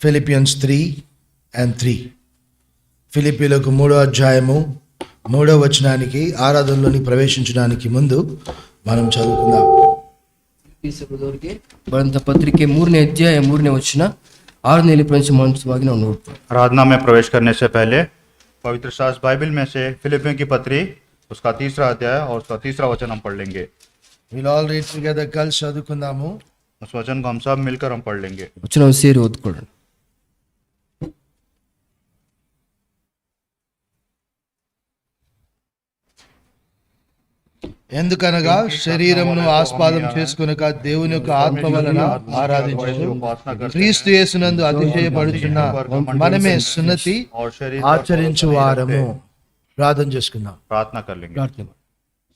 Philippians 3:3. ఫిలిప్పీలకు 3వ అధ్యాయము 3వ వచనానికి ఆరాధనలోని ప్రవేశించడానికి ముందు మనం చదువుకుందాం. ಫಿಲಿಪ್ಪೀಸದವರಿಗೆ ಬರೆದ ಪತ್ರಿಕೆ 3ನೇ ಅಧ್ಯಾಯ 3ನೇ ವಚನ 6ನೇ ಪ್ರವೇಶವಾಗಿ ನಾವು ನೋಡ್ತೀವಿ. आराधना में प्रवेश करने से पहले पवित्र शास्त्र बाइबल में से फिलिपियों की पत्री उसका 3रा अध्याय और उसका 3रा वचन हम पढ़ लेंगे. We'll all read together. కలిసి చదువుకుందాము. उस वचन को हम सब मिलकर हम पढ़ लेंगे. ವಚನ ಸೇರಿ ಓದ್ಕೊಳ್ಳೋಣ. ఎందుకనగా శరీరమును ఆస్పదం చేసుకొనక దేవుని యొక్క ఆత్మ వలన ఆరాధించుచు క్రీస్తు యేసునందు అతిశయపడుచున్న మనమే సున్నతి ఆచరించు వారము. ప్రార్థన చేసుకుందాం. प्रार्थना कर लेंगे.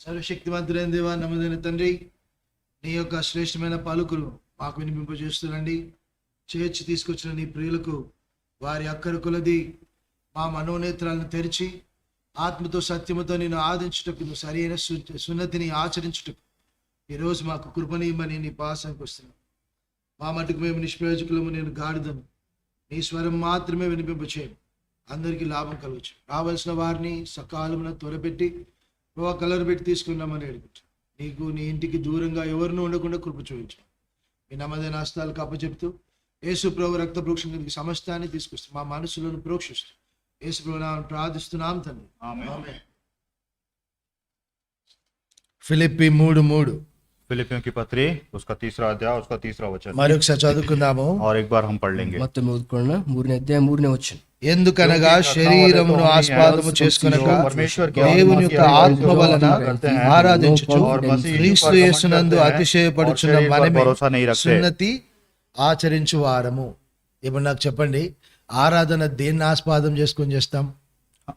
సర్వశక్తిమంతుడైన దేవా, నమ్మదైన తండ్రి, నీ యొక్క శ్రేష్టమైన పలుకులు మాకు వినిపింపజేస్తునండి. చేర్చి తీసుకొచ్చిన నీ ప్రియులకు వారి అక్కర కొలది మా మనోనేత్రాలను తెరిచి ఆత్మతో సత్యముతో నేను ఆదించుటకు, నువ్వు సరైన సున్నతిని ఆచరించుటకు ఈరోజు మాకు కృపణీయమని నీ పాసానికి వస్తున్నాను. మా మటుకు మేము నిష్ప్రయోజకులము, నేను గాడిదను, నీ స్వరం మాత్రమే వినిపింపచేయము. అందరికీ లాభం కలగచ్చు. రావాల్సిన వారిని సకాలమున త్వరపెట్టి కలర్ పెట్టి తీసుకున్నామని అడుగుతాను. నీకు నీ ఇంటికి దూరంగా ఎవరినూ ఉండకుండా కృప చూపించు. మీ నమ్మదైన హస్తాలకు అప్పచెప్తూ యేసు ప్రభు రక్త ప్రోక్షణ సమస్తాన్ని తీసుకొస్తాం. మా మనసులను ప్రోక్షిస్తూ యేసు ప్రభు నామమున ప్రార్థిస్తున్నాం తండ్రి. ఆమేన్. ఫిలిప్పీ 3:3. फिलिपियों की पत्री उसका 3रा अध्याय उसका 3रा वचन మరొకసారి చదువుకుందాము. और एक बार हम पढ़ लेंगे. ಮತ್ತೊಮ್ಮೆ ಓದ್ಕೊಳ್ಳೋಣ. 3ನೇ ಅಧ್ಯಾಯ 3ನೇ ವಚನ. ఎందుకనగా శరీరమును ఆస్పదము చేసుకొనక దేవుని యొక్క ఆత్మ వలన ఆరాధించుచు క్రీస్తు యేసునందు అతిశయపడుచున్న మనమే సున్నతి ఆచరించు వారము. ఇప్పుడు నాకు చెప్పండి, ఆరాధన దేన్ని ఆస్పదం చేసుకొని చేస్తాం?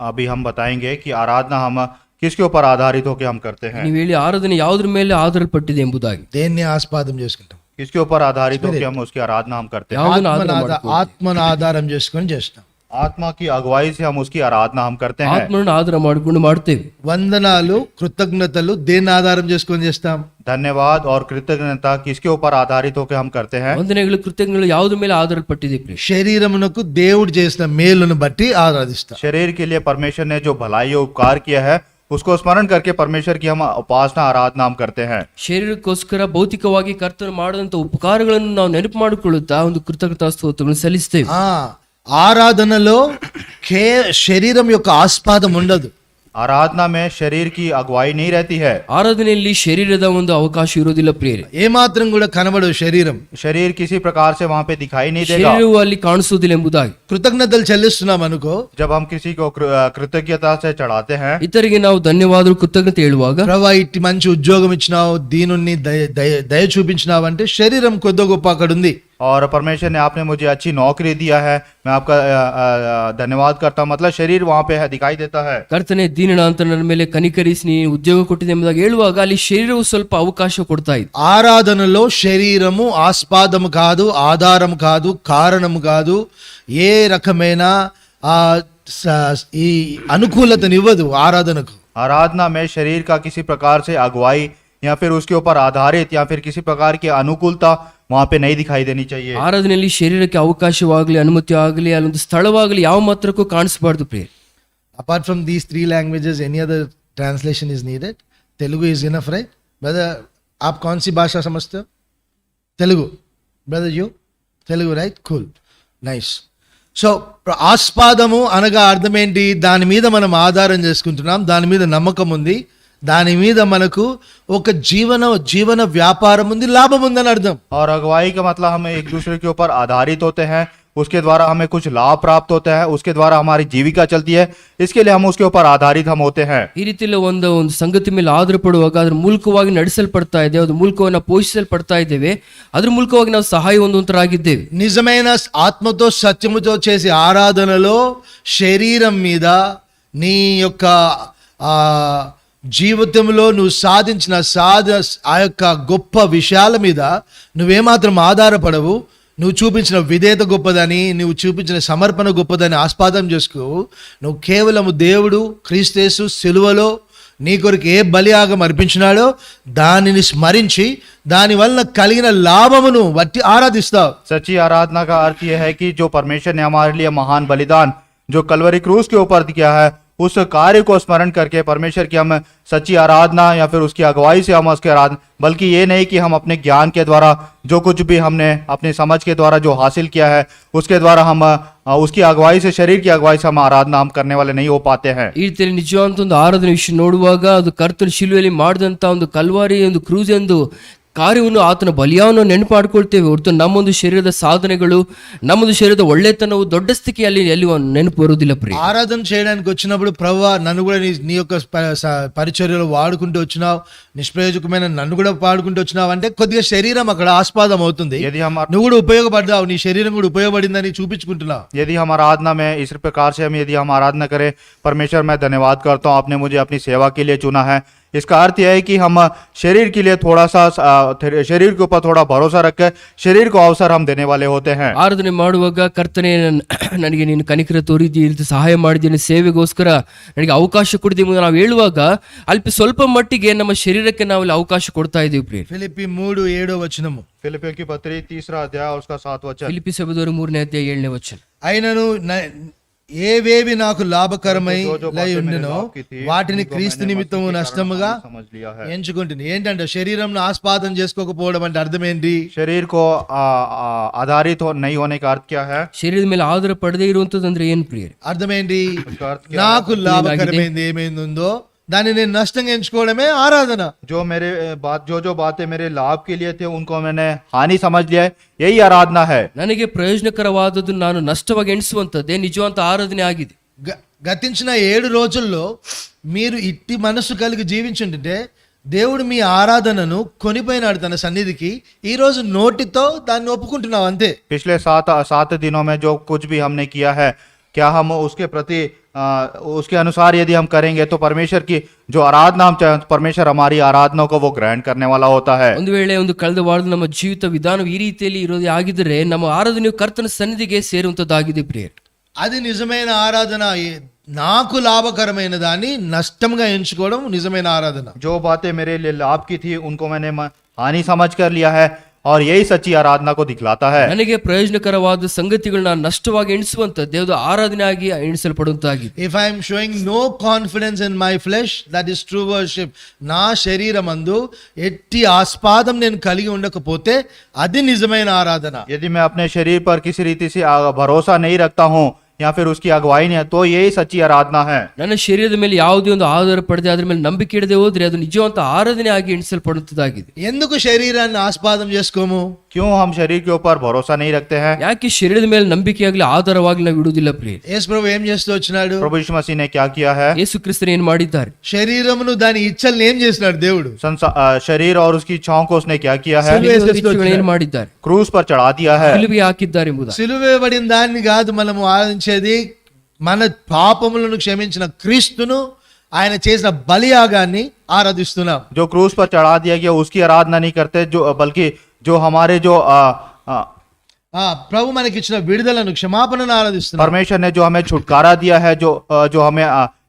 अभी हम बताएंगे कि आराधना हम किसके ऊपर आधारित होकर हम करते हैं. ನೀವು ಹೇಳಿ ಆರಾಧನೆ ಯಾವುದ್ರ ಮೇಲೆ ಆಧಾರಪಟ್ಟಿದೆ ಎಂಬುದಾಗಿ. దేన్ని ఆస్పదం చేసుకుంటాం? किसके ऊपर आधारित होकर हम उसकी आराधना हम करते हैं. ಯಾವುದನ್ನು ಆಧಾರ ಮಾಡ್ಕೊಳ್ಳಿ? ఆత్మను ఆధారం చేసుకొని చేస్తాం. आत्मा की अगुवाई से हम उसकी आराधना हम करते हैं. ಆತ್ಮವನ್ನು ಆಧಾರ ಮಾಡಿಕೊಂಡು ಮಾಡ್ತೇವೆ. వందనాలు, కృతజ్ఞతలు దేన్ని ఆధారం చేసుకొని చేస్తాం? धन्यवाद और कृतज्ञता किसके ऊपर आधारित होकर हम करते हैं. ವಂದನೆಗಳು ಕೃತಜ್ಞತೆಗಳು ಯಾವುದ್ರ ಮೇಲೆ ಆಧಾರಪಟ್ಟಿದೆ ಪ್ರಿಯ? శరీరమునకు దేవుడు చేసిన మేలును బట్టి ఆరాధిస్తాం. शरीर के लिए परमेश्वर ने जो भलाई उपकार किया है उसको स्मरण करके परमेश्वर की हम उपासना आराधना हम करते हैं. ಶರೀರಕ್ಕೋಸ್ಕರ ಭೌತಿಕವಾಗಿ ಕರ್ತನು ಮಾಡಿದಂತ ಉಪಕಾರಗಳನ್ನು ನಾವು ನೆನಪು ಮಾಡಿಕೊಳ್ಳುತ್ತಾ ಒಂದು ಕೃತಜ್ಞತಾ ಸ್ತೋತ್ರಗಳನ್ನು ಸಲ್ಲಿಸ್ತೇವೆ. ఆరాధనలో శరీరం యొక్క ఆస్పాదం ఉండదు. आराधना में शरीर की अगुवाई नहीं रहती है. ಆರಾಧನೆಯಲ್ಲಿ ಶರೀರದ ಒಂದು ಅವಕಾಶ ಇರೋದಿಲ್ಲ ಪ್ರಿಯರೇ. ఏమాత్రం కూడా కనబడదు శరీరం. शरीर किसी प्रकार से वहां पे दिखाई नहीं देगा. ಶರೀರವು ಅಲ್ಲಿ ಕಾಣಿಸುವುದಿಲ್ಲ ಎಂಬುದಾಗಿ. కృతజ్ఞతలు చెల్లిస్తున్నాం అనుకో, जब हम किसी को कृतज्ञता से चढ़ाते हैं, ಇತರಿಗೆ ನಾವು ಧನ್ಯವಾದರು ಕೃತಜ್ಞತೆ ಹೇಳುವಾಗ, ప్రభా ఇట్టి మంచి ఉద్యోగం ఇచ్చినావు, దీనుని దయ చూపించినావు అంటే శరీరం కొద్ది గొప్ప అక్కడ ఉంది. और परमेश्वर ने आपने मुझे अच्छी नौकरी दिया है, मैं आपका धन्यवाद करता हूँ, मतलब शरीर वहां पे है, दिखाई देता है. ಕರ್ತನೆ ದೀನನ ಅಂತ ನನ್ನ ಮೇಲೆ ಕನಿಕರಿಸಿ ನೀ ಉದ್ಯೋಗ ಕೊಟ್ಟಿದೆ ಎಂಬುದಾಗಿ ಹೇಳುವಾಗ ಅಲ್ಲಿ ಶರೀರವು ಸ್ವಲ್ಪ ಅವಕಾಶ ಕೊಡ್ತಾ ಇದೆ. ఆరాధనలో శరీరము ఆస్పాదము కాదు, ఆధారం కాదు, కారణము కాదు, ఏ రకమైన ఈ అనుకూలతనివ్వదు ఆరాధనకు. आराधना में शरीर का किसी प्रकार से अगुवाई या फिर उसके ऊपर आधारित या फिर किसी प्रकार की अनुकूलता वहां पे नहीं दिखाई देनी चाहिए. ಆರಾಧನೆಯಲ್ಲಿ ಶರೀರಕ್ಕೆ ಅವಕಾಶವಾಗಲಿ, ಅನುಮತಿ ಆಗಲಿ, ಅಲ್ಲೊಂದು ಸ್ಥಳವಾಗಲಿ ಯಾವ ಮಾತ್ರಕ್ಕೂ ಕಾಣಿಸಬಾರ್ದು ಪ್ರಿಯ. Apart from these 3 languages, any other translation is needed? Telugu is enough, right? Brother, आप कौन सी भाषा समझते हो? Telugu. Brother, you? Telugu, right? Cool. Nice. So ఆస్పాదము అనగా అర్థం ఏంటి? దాని మీద మనం ఆధారం చేసుకుంటున్నాం, దాని మీద నమ్మకం ఉంది, దాని మీద మనకు ఒక జీవన వ్యాపారం ఉంది, లాభం ఉందని అర్థం. और अगुवाई का मतलब हम एक दूसरे के ऊपर आधारित होते हैं, उसके द्वारा हमें कुछ लाभ प्राप्त होता है, उसके द्वारा हमारी जीविका चलती है, इसके लिए हम उसके ऊपर आधारित हम होते हैं. ಈ ರೀತಿಯಲ್ಲಿ ಒಂದು ಸಂಗತಿ ಮೇಲೆ ಆಧಾರಪಡುವಾಗ ಅದ್ರ ಮೂಲಕವಾಗಿ ನಡೆಸಲ್ಪಡ್ತಾ ಇದೆ, ಅದ್ರ ಮೂಲಕವಾಗಿ ಪೋಷಿಸಲ್ಪಡ್ತಾ ಇದ್ದೇವೆ, ಅದ್ರ ಮೂಲಕವಾಗಿ ನಾವು ಸಹಾಯ ಹೊಂದುವಂತರಾಗಿದ್ದೇವೆ. నిజమైన ఆత్మతో సత్యముతో చేసే ఆరాధనలో శరీరం మీద నీ యొక్క జీవితంలో నువ్వు సాధించిన ఆ యొక్క గొప్ప విషయాల మీద నువ్వేమాత్రం ఆధారపడవు. నువ్వు చూపించిన విధేయత గొప్పదని, నువ్వు చూపించిన సమర్పణ గొప్పదని ఆస్పాదం చేసుకోవు. నువ్వు కేవలము దేవుడు క్రీస్తు యేసు సిలువలో నీ కొరకు ఏ బలియాగం అర్పించినాడో దానిని స్మరించి దాని వలన కలిగిన లాభమును బట్టి ఆరాధిస్తావు. सच्ची आराधना का अर्थ यह है कि जो परमेश्वर ने हमारे लिए महान बलिदान जो कलवरी क्रूस के ऊपर किया है उस कार्य को स्मरण करके परमेश्वर की हम सच्ची आराधना या फिर उसकी अगुवाई से हम उसके आराधना, बल्कि ये नहीं कि हम अपने ज्ञान के द्वारा जो कुछ भी हमने अपनी समझ के द्वारा जो हासिल किया है उसके द्वारा हम उसकी अगुवाई से शरीर की अगुवाई से हम आराधना हम करने वाले नहीं हो पाते हैं. ಈ ರೀತಿಯಲ್ಲಿ ನಿಜವಾದ ಒಂದು ಆರಾಧನೆ ವಿಷಯ ನೋಡುವಾಗ ಅದು ಕರ್ತನ ಶಿಲುವೆಯಲ್ಲಿ ಮಾಡಿದಂತ ಒಂದು ಕಲ್ವಾರಿ ಒಂದು ಕ್ರೂಸ್ ಎಂದು ಕಾರ್ಯವನ್ನು ಆತನ ಬಲಿಯಾವನ್ನು ನೆನಪು ಮಾಡ್ಕೊಳ್ತೇವೆ ಹೊರತು ನಮ್ಮೊಂದು ಶರೀರದ ಸಾಧನೆಗಳು ನಮ್ಮೊಂದು ಶರೀರದ ಒಳ್ಳೆತನವು ದೊಡ್ಡ ಸ್ಥಿತಿಯಲ್ಲಿ ಎಲ್ಲಿ ನೆನಪು ಬರುವುದಿಲ್ಲ ಪ್ರಿಯ. ఆరాధన చేయడానికి వచ్చినప్పుడు ప్రభువా నన్ను కూడా నీ యొక్క పరిచర్యలో వాడుకుంటూ వచ్చినావు, నిష్ప్రయోజకమైన నన్ను కూడా వాడుకుంటూ వచ్చినావు అంటే కొద్దిగా శరీరం అక్కడ ఆస్పాదం అవుతుంది. यदि हम నువ్వు కూడా ఉపయోగపడ్డావు, నీ శరీరం కూడా ఉపయోగపడిందని చూపించుకుంటున్నావు. यदि हम आराधना में इस प्रकार से यदि हम आराधना करें, परमेश्वर मैं धन्यवाद करता हूँ आपने मुझे अपनी सेवा के लिए चुना है. इसका अर्थ यह है कि हम शरीर के लिए थोड़ा सा शरीर के ऊपर थोड़ा भरोसा रखकर शरीर को अवसर हम देने वाले होते हैं. ಆರಾಧನೆ ಮಾಡುವಾಗ ಕರ್ತನೇ ನನಗೆ ನೀನು ಕನಿಕರ ತೋರಿದಿ ಇಲ್ಲಿ ಸಹಾಯ ಮಾಡಿದ್ದೀನಿ ಸೇವೆಗೋಸ್ಕರ ನನಗೆ ಅವಕಾಶ ಕೊಡಿದಿ ನಾವು ಹೇಳುವಾಗ ಅಲ್ಲಿ ಸ್ವಲ್ಪ ಮಟ್ಟಿಗೆ ನಮ್ಮ ಶರೀರಕ್ಕೆ ನಾವು ಇಲ್ಲಿ ಅವಕಾಶ ಕೊಡ್ತಾ ಇದೀವಿ ಪ್ರಿಯ. ఫిలిప్పీ 3:7 फिलिपियों की पत्री 3 अध्याय और उसका 7 वचन. ಫಿಲಿಪ್ಪಿ ಸಭೆದವರು 3ನೇ ಅಧ್ಯಾಯ 7ನೇ ವಚನ. అయినను ఏవేవి నాకు లాభకరమై ఉండెనో వాటిని క్రీస్తు నిమిత్తము నష్టముగా समझ लिया है. ఎంచుకుంటుంది. ఏంటంటే శరీరం ఆస్పాదం చేసుకోకపోవడం అంటే అర్థం ఏంటి? शरीर को आधारित नहीं होने का अर्थ क्या है? ಶರೀರದ ಮೇಲೆ ಆಧಾರ ಪಡದೇ ಇರುವಂತದ್ದು ಅಂದ್ರೆ ಏನ್ ಪ್ರಿಯರೇ? అర్థం ఏంటి? उसका अर्थ क्या? నాకు లాభకరమైంది ఏమైంది ఉందో దాన్ని నేను నష్టంగా ఎంచుకోవడమే ఆరాధన. जो मेरे जो बातें मेरे लाभ के लिए थे उनको मैंने हानि समझ लिया है, यही आराधना है. ನನಗೆ ಪ್ರಯೋಜನಕರವಾದದ್ದು ನಾನು ನಷ್ಟವಾಗಿ ಎಣಿಸುವಂತದ್ದೇ ನಿಜವಂತ ಆರಾಧನೆ ಆಗಿದೆ. గతించిన 7 రోజుల్లో మీరు ఇట్టి మనసు కలిగి జీవించుంటే దేవుడు మీ ఆరాధనను కొనిపోయినాడు తన సన్నిధికి. ఈ రోజు నోటితో దాన్ని ఒప్పుకుంటున్నావు అంతే. पिछले 7 दिनों में जो कुछ भी हमने किया है, क्या हम उसके प्रति उसके अनुसार यदि हम करेंगे तो परमेश्वर की जो आराधना हम चाहें, परमेश्वर हमारी आराधना को वो ग्रहण करने वाला होता है. ಒಂದು ವೇಳೆ ಒಂದು ಕಳೆದ ವಾರದ ನಮ್ಮ ಜೀವಿತ ವಿಧಾನ ಈ ರೀತಿಯಲ್ಲಿ ಇರೋದೇ ಆಗಿದ್ರೆ ನಮ್ಮ ಆರಾಧನೆಯು ಕರ್ತನ ಸನ್ನಿಧಿಗೆ ಸೇರುವಂತದ್ದಾಗಿದೆ ಪ್ರಿಯರೇ. అది నిజమైన ఆరాధన. నాకు లాభకరమైన దాన్ని నష్టంగా ఎంచుకోవడం నిజమైన ఆరాధన. जो बातें मेरे लिए लाभ की थी उनको मैंने हानि समझ कर लिया है और यही सच्ची आराधना को दिखलाता है. ನನಗೆ ಪ್ರಯೋಜನಕರವಾದ ಸಂಗತಿಗಳನ್ನ ನಷ್ಟವಾಗಿ ಎಣಿಸುವಂತ ದೇವರ ಆರಾಧನೆ ಆಗಿ ಎಣಿಸಲ್ಪಡುವಂತಾಗಿದೆ. If I am showing no confidence in my flesh, that is true worship. నా శరీరమందు ఎట్టి ఆస్పాదం నేను కలిగి ఉండకపోతే అది నిజమైన ఆరాధన. यदि मैं अपने शरीर पर किसी रीति से भरोसा नहीं रखता हूँ या फिर उसकी अगुवाई नहीं है तो यही सच्ची आराधना है. ನನ್ನ ಶರೀರದ ಮೇಲೆ ಯಾವುದೇ ಒಂದು ಆಧಾರ ಪಡೆದೆ ಅದರ ಮೇಲೆ ನಂಬಿಕೆ ಇಡದೆ ಹೋದ್ರೆ ಅದು ನಿಜವಂತ ಆರಾಧನೆ ಆಗಿ ಎಣಿಸಲ್ಪಡುತ್ತದಾಗಿದೆ. ఎందుకు శరీరాన్ని ఆస్పాదం చేసుకోము? क्यों हम शरीर के ऊपर भरोसा नहीं रखते हैं? ಯಾಕೆ ಶರೀರದ ಮೇಲೆ ನಂಬಿಕೆಯಾಗಲಿ ಆಧಾರವಾಗಲಿ ನಾವು ಇಡುವುದಿಲ್ಲ ಪ್ರಿಯ? యేసు ప్రభు ఏం చేస్తూ వచ్చినాడు? प्रभु यीशु मसीह ने क्या किया है? ಯೇಸು ಕ್ರಿಸ್ತರು ಏನ್ ಮಾಡಿದ್ದಾರೆ? శరీరమును దాని ఇచ్చల్ని ఏం చేసినాడు దేవుడు? शरीर और उसकी इच्छाओं को उसने क्या किया है? ಏನ್ ಮಾಡಿದ್ದಾರೆ? क्रूस पर चढ़ा दिया है. ಶಿಲುಬೆಗೆ ಹಾಕಿದ್ದಾರೆ ಎಂಬುದು. సిలువేయబడిన దాన్ని కాదు మనము ఆరాధించేది, మన పాపములను క్షమించిన క్రీస్తును ఆయన చేసిన బలియాగాన్ని ఆరాధిస్తున్నాం. जो क्रूस पर चढ़ा दिया गया उसकी आराधना नहीं करते, जो बल्कि जो हमारे जो ప్రభు మనకి ఇచ్చిన విడుదలను క్షమాపణను ఆరాధిస్తున్నాం. परमेश्वर ने जो हमें छुटकारा दिया है, जो हमें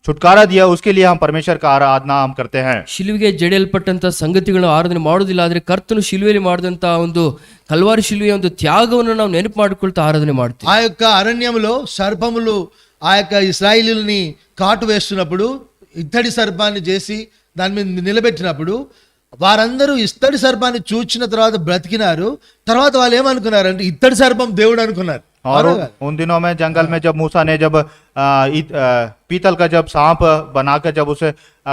छुटकारा दिया उसके लिए हम परमेश्वर का आराधना हम करते हैं. ಶಿಲುವೆಗೆ ಜಡೆಯಲ್ಪಟ್ಟಂತ ಸಂಗತಿಗಳನ್ನು ಆರಾಧನೆ ಮಾಡೋದಿಲ್ಲ, ಆದ್ರೆ ಕರ್ತನು ಶಿಲುವೆಯಲ್ಲಿ ಮಾಡಿದಂತ ಒಂದು ಕಲ್ವಾರಿ ಶಿಲುವೆಯ ಒಂದು ತ್ಯಾಗವನ್ನು ನಾವು ನೆನಪು ಮಾಡಿಕೊಳ್ತಾ ಆರಾಧನೆ ಮಾಡ್ತೀವಿ. ఆ యొక్క అరణ్యంలో సర్పములు ఆ యొక్క ఇశ్రాయేలీయుల్ని కాటు వేస్తున్నప్పుడు ఇత్తడి సర్పాన్ని చేసి దాని మీద నిలబెట్టినప్పుడు వారందరూ ఇత్తడి సర్పాన్ని చూచిన తర్వాత బ్రతికినారు. తర్వాత వాళ్ళు ఏమనుకున్నారంటే ఇత్తడి సర్పం దేవుడు అనుకున్నారు. और उन दिनों में जंगल में जब मूसा ने जब पीतल का जब सांप बनाकर जब उसे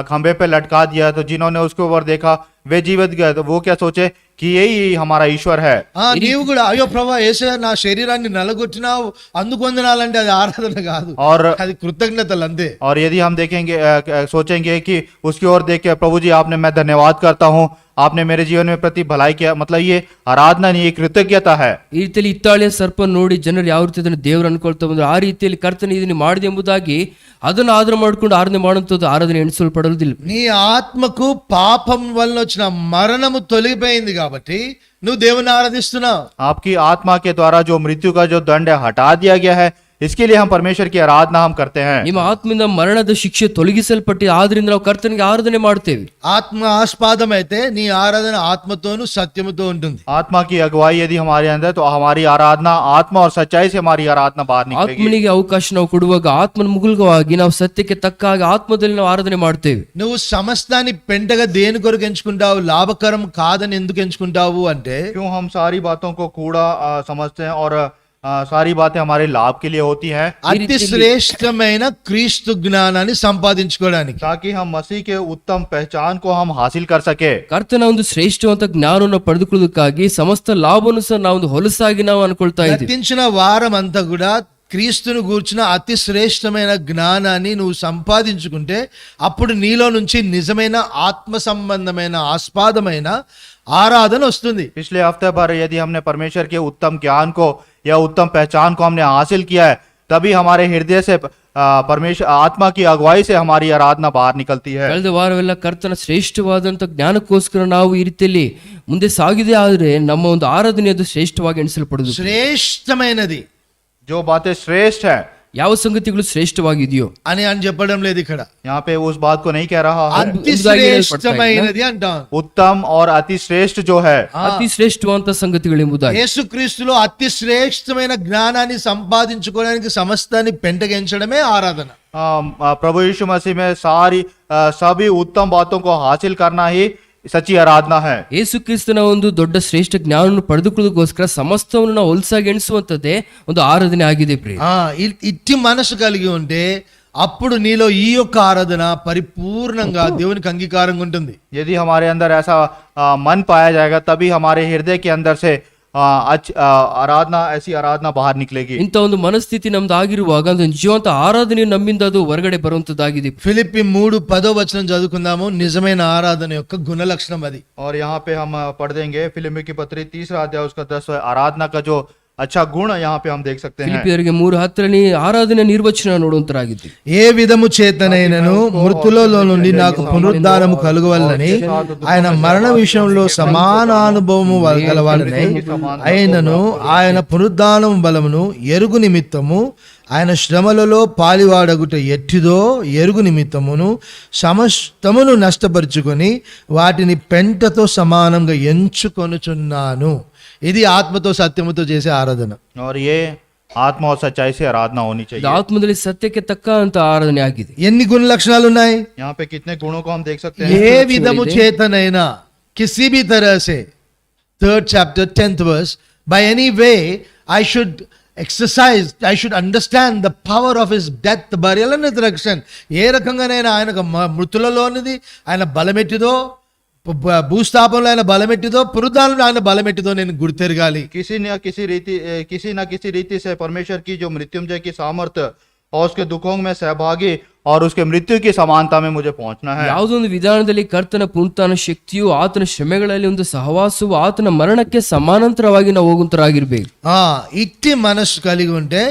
खंबे पे लटका दिया तो जिन्होंने उसके ऊपर देखा वे जीवित गए, तो वो क्या सोचे कि यही हमारा ईश्वर है. నీవు కూడా అయ్యో ప్రభా యేసయ్యా నా శరీరాన్ని నలగొట్టినావు అందుకు వందనాలంటే అది ఆరాధన కాదు, और అది కృతజ్ఞతలు అంతే. और यदि हम देखेंगे सोचेंगे कि उसकी ओर देख के प्रभु जी आपने मैं धन्यवाद करता हूँ, आपने मेरे जीवन में प्रति भलाई किया, मतलब ये आराधना नहीं, ये कृतज्ञता है. ಈ ರೀತಿಯಲ್ಲಿ ಇತ್ತಾಳಿಯ ಸರ್ಪ ನೋಡಿ ಜನರು ಯಾವ ರೀತಿ ಅದನ್ನು ದೇವರು ಅನ್ಕೊಳ್ತಾ ಬಂದ್ರೆ ಆ ರೀತಿಯಲ್ಲಿ ಕರ್ತನ ಇದನ್ನು ಮಾಡಿದೆ ಎಂಬುದಾಗಿ ಅದನ್ನು ಆಧಾರ ಮಾಡ್ಕೊಂಡು ಆರಾಧನೆ ಮಾಡುವಂಥದ್ದು ಆರಾಧನೆ ಎಣಿಸಲ್ಪಡೋದಿಲ್ಲ. నీ ఆత్మకు పాపం వల్ల వచ్చిన మరణము తొలగిపోయింది కాబట్టి నువ్వు దేవుని ఆరాధిస్తున్నావు. आपकी आत्मा के द्वारा जो मृत्यु का जो दंड है हटा दिया गया है, इसके लिए हम परमेश्वर की आराधना हम करते हैं। ನಿಮ್ಮ ಆತ್ಮದಿಂದ ಮರಣದ ಶಿಕ್ಷೆ ತೊಲಗಿಸಲ್ಪಟ್ಟಿ ಆದ್ರಿಂದ ನಾವು ಕರ್ತನಿಗೆ ಆರಾಧನೆ ಮಾಡ್ತೇವೆ. ఆత్మ ఆస్పాదం అయితే నీ ఆరాధన ఆత్మతోను సత్యముతో ఉంటుంది. आत्मा की अगुवाई यदि हमारे अंदर तो हमारी आराधना आत्मा और सच्चाई से हमारी आराधना बाहर निकलेगी। ಆತ್ಮನಿಗೆ ಅವಕಾಶ ನಾವು ಕೊಡುವಾಗ ಆತ್ಮನ ಮುಗುಲ್ಗವಾಗಿ ನಾವು ಸತ್ಯಕ್ಕೆ ತಕ್ಕ ಹಾಗೆ ಆತ್ಮದಲ್ಲಿ ನಾವು ಆರಾಧನೆ ಮಾಡ್ತೇವೆ. నువ్వు సమస్తాన్ని పెంటగా దేని కొరకు ఎంచుకుంటావు, లాభకరం కాదని ఎందుకు ఎంచుకుంటావు అంటే क्यों हम सारी बातों को कूड़ा समझते हैं और सारी बातें हमारे लाभ के लिए होती हैं, అతి శ్రేష్టమైన క్రీస్తు జ్ఞానాన్ని సంపాదించుకోవడానికి. ताकि हम मसीह के उत्तम पहचान को हम हासिल कर सके। ಕರ್ತನ ಒಂದು ಶ್ರೇಷ್ಠವಂತ ಜ್ಞಾನವನ್ನು ಪಡೆದುಕೊಳ್ಳೋದಕ್ಕಾಗಿ ಸಮಸ್ತ ಲಾಭವನ್ನು ಸಹ ನಾವು ಒಂದು ಹೊಲಸಾಗಿ ನಾವು ಅನ್ಕೊಳ್ತಾ ಇದ್ದೀವಿ. గతించిన వారం అంతా కూడా క్రీస్తును గూర్చిన అతి శ్రేష్టమైన జ్ఞానాన్ని నువ్వు సంపాదించుకుంటే అప్పుడు నీలో నుంచి నిజమైన ఆత్మ సంబంధమైన ఆస్పాదమైన ఆరాధన వస్తుంది. पिछले हफ्ते भर यदि हमने परमेश्वर के उत्तम ज्ञान को या उत्तम पहचान को हमने हासिल किया है, तभी हमारे हृदय से परमेश्वर आत्मा की अगुवाई से हमारी आराधना बाहर निकलती है। ಕಳೆದ ವಾರವೆಲ್ಲ ಕರ್ತನ ಶ್ರೇಷ್ಠವಾದಂತ ಜ್ಞಾನಕ್ಕೋಸ್ಕರ ನಾವು ಈ ರೀತಿಯಲ್ಲಿ ಮುಂದೆ ಸಾಗಿದೆ ಆದ್ರೆ ನಮ್ಮ ಒಂದು ಆರಾಧನೆ ಅದು ಶ್ರೇಷ್ಠವಾಗಿ ಎಣಿಸಲ್ಪಡುವುದು. శ్రేష్టమైనది जो बातें श्रेष्ठ है ಯಾವ ಸಂಗತಿಗಳು ಶ್ರೇಷ್ಠವಾಗಿದೆಯೋ అని చెప్పడం లేదు ఇక్కడ. यहाँ पे उस बात को नहीं कह रहा है। అతి శ్రేష్టమైనది అంటాం. उत्तम और अति श्रेष्ठ जो है, ಅತಿ ಶ್ರೇಷ್ಠವಂತ సంగతిಗಳೆಂಬುದಾಗಿ యేసుక్రీస్తులో అతి శ్రేష్టమైన జ్ఞానాన్ని సంపాదించుకోవడానికి సమస్తాన్ని పెంటగించడమే ఆరాధన. प्रभु यीशु मसीह में सारी सभी उत्तम बातों को हासिल करना ही सच्ची आराधना है। ಯೇಸು ಕ್ರಿಸ್ತನ ಒಂದು ದೊಡ್ಡ ಶ್ರೇಷ್ಠ ಜ್ಞಾನವನ್ನು ಪಡೆದುಕೊಳ್ಳೋದಕ್ಕೋಸ್ಕರ ಸಮಸ್ತವನ್ನು ನಾವು ಹೊಲಸಾಗಿ ಎಣಿಸುವಂತದ್ದೇ ಒಂದು ಆರಾಧನೆ ಆಗಿದೆ ಪ್ರಿಯ. ఇట్టి మనసు కలిగి ఉంటే అప్పుడు నీలో ఈ యొక్క ఆరాధన పరిపూర్ణంగా దేవునికి అంగీకారంగా ఉంటుంది. यदि हमारे अंदर ऐसा मन पाया जाएगा, तभी हमारे हृदय के अंदर से आराधना ऐसी आराधना बाहर निकलेगी। ಇಂಥ ಒಂದು ಮನಸ್ಥಿತಿ ನಮ್ದು ಆಗಿರುವಾಗ ಒಂದು ಜೀವಂತ ಆರಾಧನೆ ನಮ್ಮಿಂದ ಅದು ಹೊರಗಡೆ ಬರುವಂತದ್ದಾಗಿದೆ. ఫిలిప్పీ 3:10 చదువుకుందాము. నిజమైన ఆరాధన యొక్క గుణ లక్షణం అది. और यहाँ पे हम पढ़ देंगे फिलिप्पी की पत्री 3 अध्याय उसका 10 आराधना का जो अच्छा गुण यहाँ पे हम देख सकते हैं। ಫಿಲಿಪಿಯರಿಗೆ 3:10 ಆರಾಧನೆ ನಿರ್ವಚನ ನೋಡುವಂತರಾಗಿದ್ದೀವಿ. ఏ విధము చేతనైనను మృతులలో నుండి నాకు పునరుద్ధానము కలుగవలనని ఆయన మరణ విషయంలో సమాన అనుభవము గలవాడనై అయినను ఆయన పునరుద్ధానము బలమును ఎరుగు నిమిత్తము ఆయన శ్రమలలో పాలివాడగుట ఎట్టిదో ఎరుగు నిమిత్తమును సమస్తమును నష్టపరుచుకొని వాటిని పెంటతో సమానంగా ఎంచుకొనుచున్నాను. ఇది ఆత్మతో సత్యముతో చేసే ఆరాధన. और ये आत्मा और सच्चाई से आराधना होनी ಇದು चाहिए। ಆತ್ಮದಲ್ಲಿ ಸತ್ಯಕ್ಕೆ ತಕ್ಕ ಅಂತ ಆರಾಧನೆ ಆಗಿದೆ. ఎన్ని గుణ లక్షణాలు ఉన్నాయి? यहाँ पे कितने गुणों को हम देख सकते हैं। ఏ విధము చేతనైనా किसी भी तरह से 3rd chapter 10th verse by any way I should exercise, I should understand the power of his death, burial and resurrection. ఏ రకంగానైనా ఆయనకు మృతులలోనిది ఆయన బలమెట్టిదో, భూస్థాపనలో ఆయన బలమెట్టిదో, పునరుద్ధానంలో ఆయన బలమెట్టిదో నేను గుర్తెరగాలి. किसी न किसी रीति से परमेश्वर की जो मृत्युंजय की सामर्थ्य और उसके दुखों में सहभागी और उसके मृत्यु की समानता में मुझे पहुंचना है। ಯಾವುದೊಂದು ವಿಧಾನದಲ್ಲಿ ಕರ್ತನ ಪುನರುತ್ಥಾನ ಶಕ್ತಿಯು ಆತನ ಶ್ರಮೆಗಳಲ್ಲಿ ಒಂದು ಸಹವಾಸವು ಆತನ ಮರಣಕ್ಕೆ ಸಮಾನಾಂತರವಾಗಿ ನಾವು ಹೋಗುವಂತರಾಗಿರ್ಬೇಕು. ఇట్టి మనసు కలిగి ఉంటే